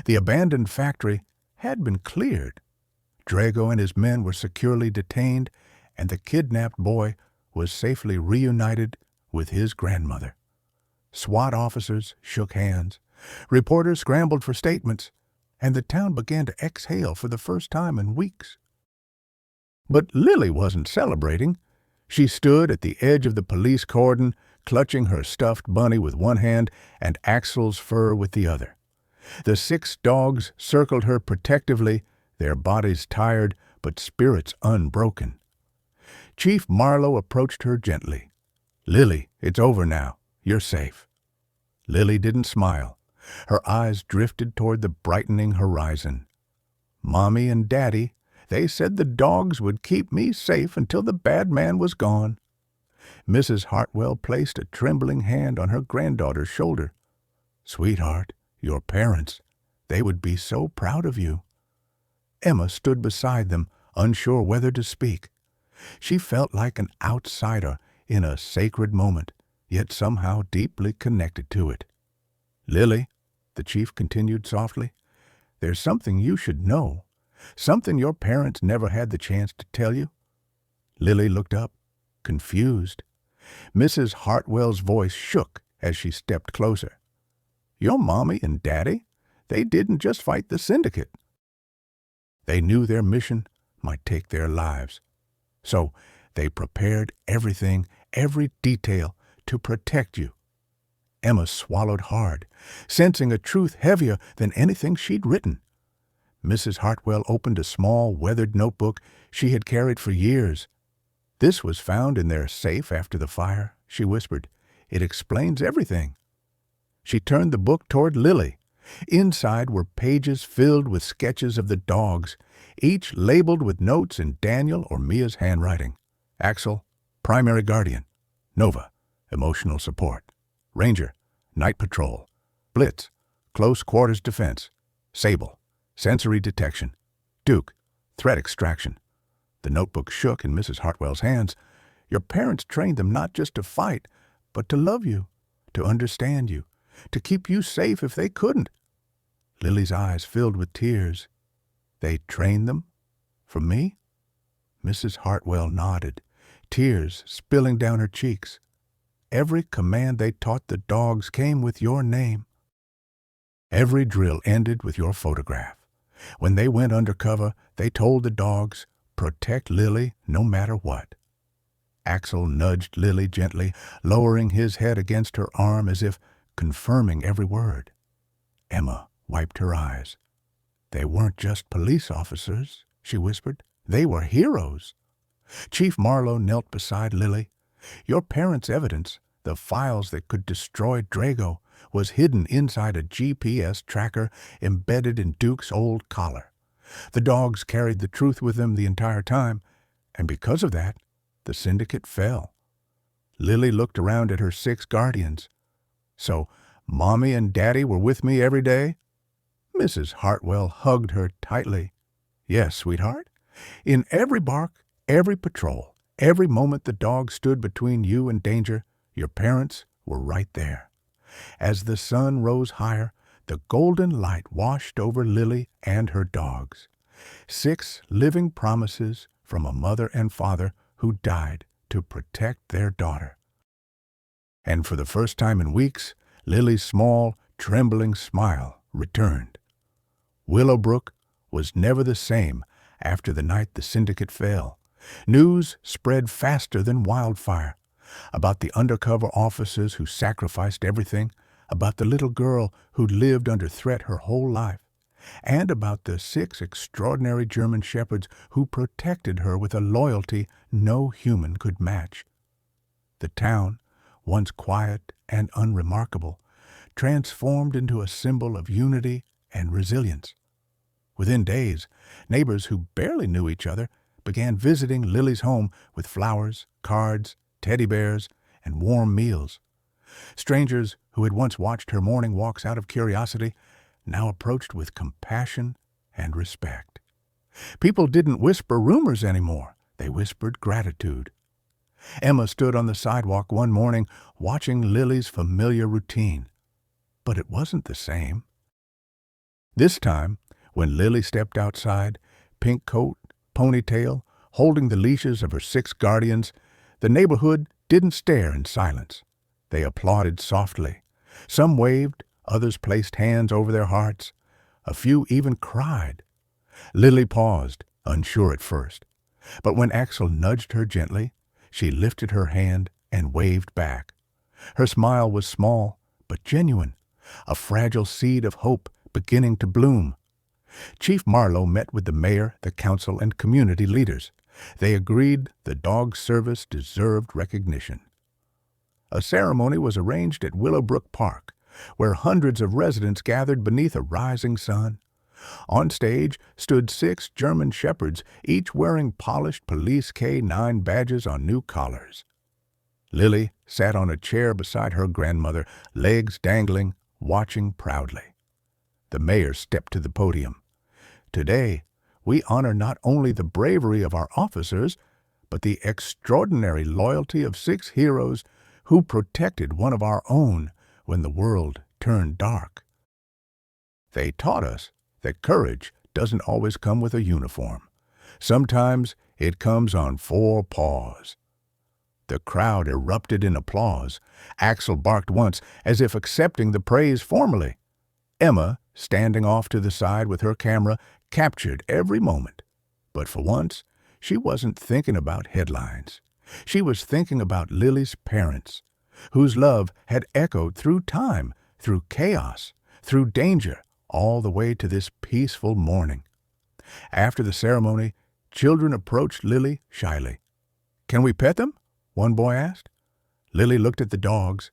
The abandoned factory had been cleared. Drago and his men were securely detained, and the kidnapped boy was safely reunited with his grandmother. SWAT officers shook hands. Reporters scrambled for statements, and the town began to exhale for the first time in weeks. But Lily wasn't celebrating. She stood at the edge of the police cordon, clutching her stuffed bunny with one hand and Axel's fur with the other. The 6 dogs circled her protectively, their bodies tired but spirits unbroken. Chief Marlowe approached her gently. "Lily, it's over now. You're safe." Lily didn't smile. Her eyes drifted toward the brightening horizon. "Mommy and Daddy, they said the dogs would keep me safe until the bad man was gone." Mrs. Hartwell placed a trembling hand on her granddaughter's shoulder. "Sweetheart, your parents, they would be so proud of you." Emma stood beside them, unsure whether to speak. She felt like an outsider in a sacred moment, yet somehow deeply connected to it. "Lily," the chief continued softly, "there's something you should know, something your parents never had the chance to tell you." Lily looked up, confused. Mrs. Hartwell's voice shook as she stepped closer. Your mommy and daddy, they didn't just fight the syndicate. They knew their mission might take their lives. So they prepared everything, every detail, to protect you. Emma swallowed hard, sensing a truth heavier than anything she'd written. Mrs. Hartwell opened a small, weathered notebook she had carried for years. "This was found in their safe after the fire," she whispered. "It explains everything." She turned the book toward Lily. Inside were pages filled with sketches of the dogs, each labeled with notes in Daniel or Mia's handwriting. Axel, primary guardian. Nova, emotional support. Ranger, night patrol. Blitz, close quarters defense. Sable, sensory detection. Duke, threat extraction. The notebook shook in Mrs. Hartwell's hands. Your parents trained them not just to fight, but to love you, to understand you, to keep you safe if they couldn't. Lily's eyes filled with tears. They trained them? For me? Mrs. Hartwell nodded, tears spilling down her cheeks. Every command they taught the dogs came with your name. Every drill ended with your photograph. When they went undercover, they told the dogs, protect Lily no matter what. Axel nudged Lily gently, lowering his head against her arm as if confirming every word. Emma wiped her eyes. They weren't just police officers, she whispered. They were heroes. Chief Marlowe knelt beside Lily. Your parents' evidence, the files that could destroy Drago, was hidden inside a GPS tracker embedded in Duke's old collar. The dogs carried the truth with them the entire time, and because of that, the syndicate fell. Lily looked around at her 6 guardians. So, Mommy and Daddy were with me every day? Mrs. Hartwell hugged her tightly. Yes, sweetheart. In every bark, every patrol, every moment the dog stood between you and danger, your parents were right there. As the sun rose higher, the golden light washed over Lily and her dogs. 6 living promises from a mother and father who died to protect their daughter. And for the first time in weeks, Lily's small, trembling smile returned. Willowbrook was never the same after the night the syndicate fell. News spread faster than wildfire about the undercover officers who sacrificed everything, about the little girl who'd lived under threat her whole life, and about the 6 extraordinary German shepherds who protected her with a loyalty no human could match. The town, once quiet and unremarkable, transformed into a symbol of unity and resilience. Within days, neighbors who barely knew each other began visiting Lily's home with flowers, cards, teddy bears, and warm meals. Strangers who had once watched her morning walks out of curiosity now approached with compassion and respect. People didn't whisper rumors anymore. They whispered gratitude. Emma stood on the sidewalk one morning watching Lily's familiar routine. But it wasn't the same. This time, when Lily stepped outside, pink coat, ponytail, holding the leashes of her 6 guardians, the neighborhood didn't stare in silence. They applauded softly. Some waved, others placed hands over their hearts. A few even cried. Lily paused, unsure at first. But when Axel nudged her gently, she lifted her hand and waved back. Her smile was small, but genuine, a fragile seed of hope beginning to bloom. Chief Marlowe met with the mayor, the council, and community leaders. They agreed the dog service deserved recognition. A ceremony was arranged at Willowbrook Park, where hundreds of residents gathered beneath a rising sun. On stage stood 6 German shepherds, each wearing polished police K9 badges on new collars. Lily sat on a chair beside her grandmother, legs dangling, watching proudly. The mayor stepped to the podium. Today, we honor not only the bravery of our officers, but the extraordinary loyalty of 6 heroes who protected one of our own when the world turned dark. They taught us that courage doesn't always come with a uniform. Sometimes it comes on 4 paws. The crowd erupted in applause. Axel barked once, as if accepting the praise formally. Emma, standing off to the side with her camera, captured every moment. But for once, she wasn't thinking about headlines. She was thinking about Lily's parents, whose love had echoed through time, through chaos, through danger, all the way to this peaceful morning. After the ceremony, children approached Lily shyly. "Can we pet them?" one boy asked. Lily looked at the dogs.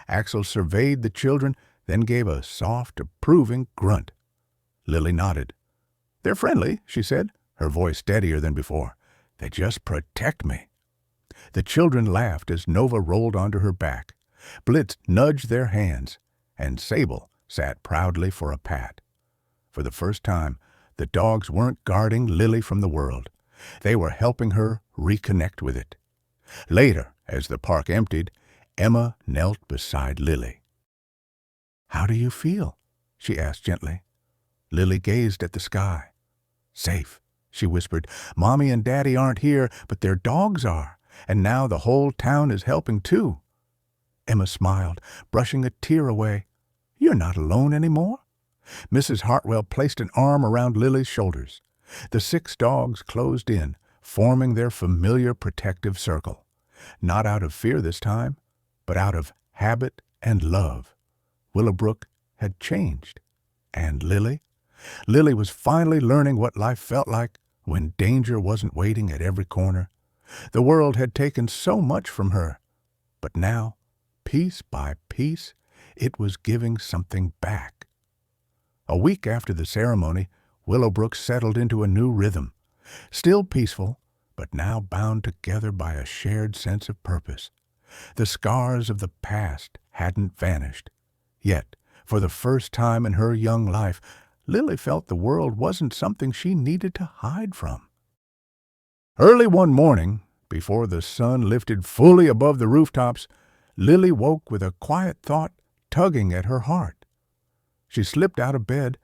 Axel surveyed the children, then gave a soft, approving grunt. Lily nodded. "They're friendly," she said, her voice steadier than before. "They just protect me." The children laughed as Nova rolled onto her back. Blitz nudged their hands, and Sable sat proudly for a pat. For the first time, the dogs weren't guarding Lily from the world. They were helping her reconnect with it. Later, as the park emptied, Emma knelt beside Lily. "How do you feel?" she asked gently. Lily gazed at the sky. "Safe," she whispered. "Mommy and Daddy aren't here, but their dogs are, and now the whole town is helping too." Emma smiled, brushing a tear away. "You're not alone anymore." Mrs. Hartwell placed an arm around Lily's shoulders. The 6 dogs closed in, forming their familiar protective circle. Not out of fear this time, but out of habit and love. Willowbrook had changed. And Lily? Lily was finally learning what life felt like when danger wasn't waiting at every corner. The world had taken so much from her, but now, piece by piece, it was giving something back. A week after the ceremony, Willowbrook settled into a new rhythm. Still peaceful, but now bound together by a shared sense of purpose. The scars of the past hadn't vanished. Yet, for the first time in her young life, Lily felt the world wasn't something she needed to hide from. Early one morning, before the sun lifted fully above the rooftops, Lily woke with a quiet thought tugging at her heart. She slipped out of bed,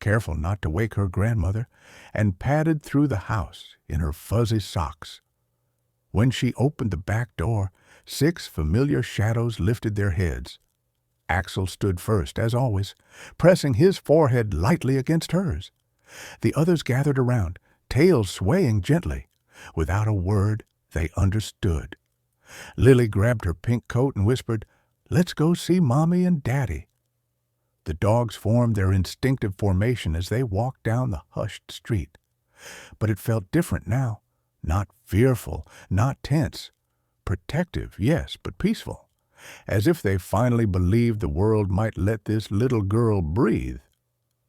careful not to wake her grandmother, and padded through the house in her fuzzy socks. When she opened the back door, 6 familiar shadows lifted their heads. Axel stood first, as always, pressing his forehead lightly against hers. The others gathered around, tails swaying gently. Without a word, they understood. Lily grabbed her pink coat and whispered, "Let's go see Mommy and Daddy." The dogs formed their instinctive formation as they walked down the hushed street. But it felt different now. Not fearful, not tense. Protective, yes, but peaceful. As if they finally believed the world might let this little girl breathe.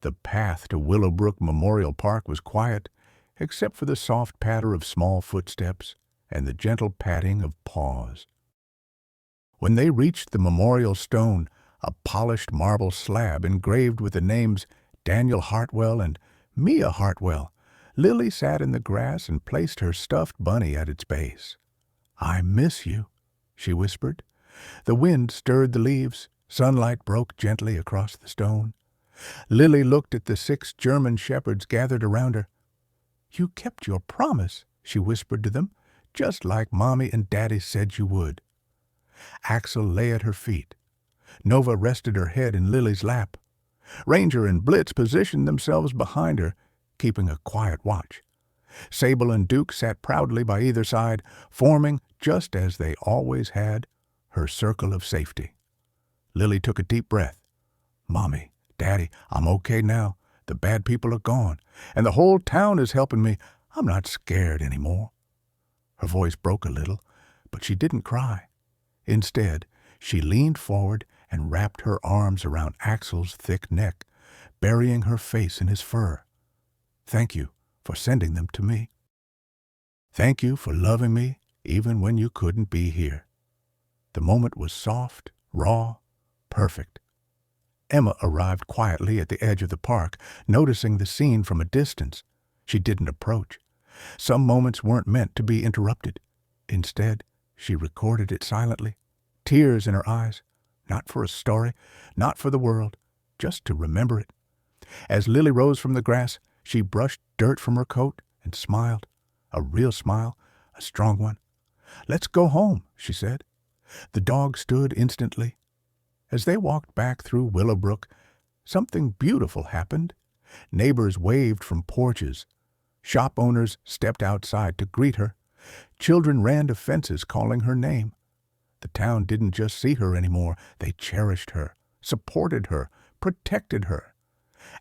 The path to Willowbrook Memorial Park was quiet, except for the soft patter of small footsteps and the gentle patting of paws. When they reached the memorial stone, a polished marble slab engraved with the names Daniel Hartwell and Mia Hartwell, Lily sat in the grass and placed her stuffed bunny at its base. "I miss you," she whispered. The wind stirred the leaves. Sunlight broke gently across the stone. Lily looked at the 6 German shepherds gathered around her. "You kept your promise," she whispered to them, "just like Mommy and Daddy said you would." Axel lay at her feet. Nova rested her head in Lily's lap. Ranger and Blitz positioned themselves behind her, keeping a quiet watch. Sable and Duke sat proudly by either side, forming, just as they always had, her circle of safety. Lily took a deep breath. "Mommy, Daddy, I'm okay now. The bad people are gone, and the whole town is helping me. I'm not scared anymore." Her voice broke a little, but she didn't cry. Instead, she leaned forward and wrapped her arms around Axel's thick neck, burying her face in his fur. "Thank you for sending them to me. Thank you for loving me even when you couldn't be here." The moment was soft, raw, perfect. Emma arrived quietly at the edge of the park, noticing the scene from a distance. She didn't approach. Some moments weren't meant to be interrupted. Instead, she recorded it silently, tears in her eyes, not for a story, not for the world, just to remember it. As Lily rose from the grass, she brushed dirt from her coat and smiled, a real smile, a strong one. "Let's go home," she said. The dog stood instantly. As they walked back through Willowbrook, something beautiful happened. Neighbors waved from porches. Shop owners stepped outside to greet her. Children ran to fences calling her name. The town didn't just see her anymore. They cherished her, supported her, protected her.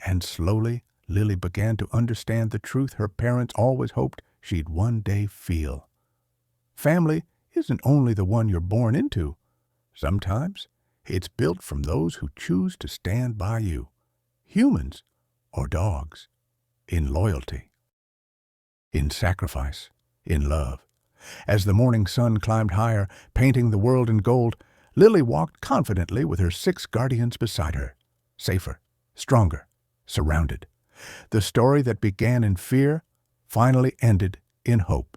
And slowly, Lily began to understand the truth her parents always hoped she'd one day feel. Family isn't only the one you're born into. Sometimes it's built from those who choose to stand by you, humans or dogs, in loyalty, in sacrifice, in love. As the morning sun climbed higher, painting the world in gold, Lily walked confidently with her 6 guardians beside her, safer, stronger, surrounded. The story that began in fear finally ended in hope.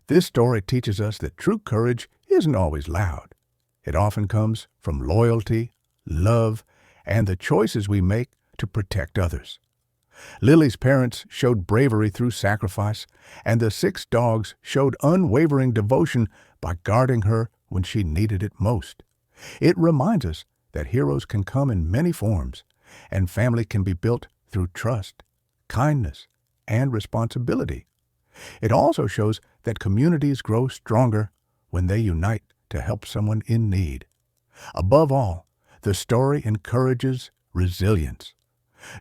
This story teaches us that true courage isn't always loud. It often comes from loyalty, love, and the choices we make to protect others. Lily's parents showed bravery through sacrifice, and the 6 dogs showed unwavering devotion by guarding her when she needed it most. It reminds us that heroes can come in many forms, and family can be built through trust, kindness, and responsibility. It also shows that communities grow stronger when they unite to help someone in need. Above all, the story encourages resilience.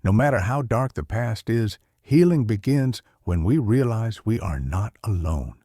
No matter how dark the past is, healing begins when we realize we are not alone.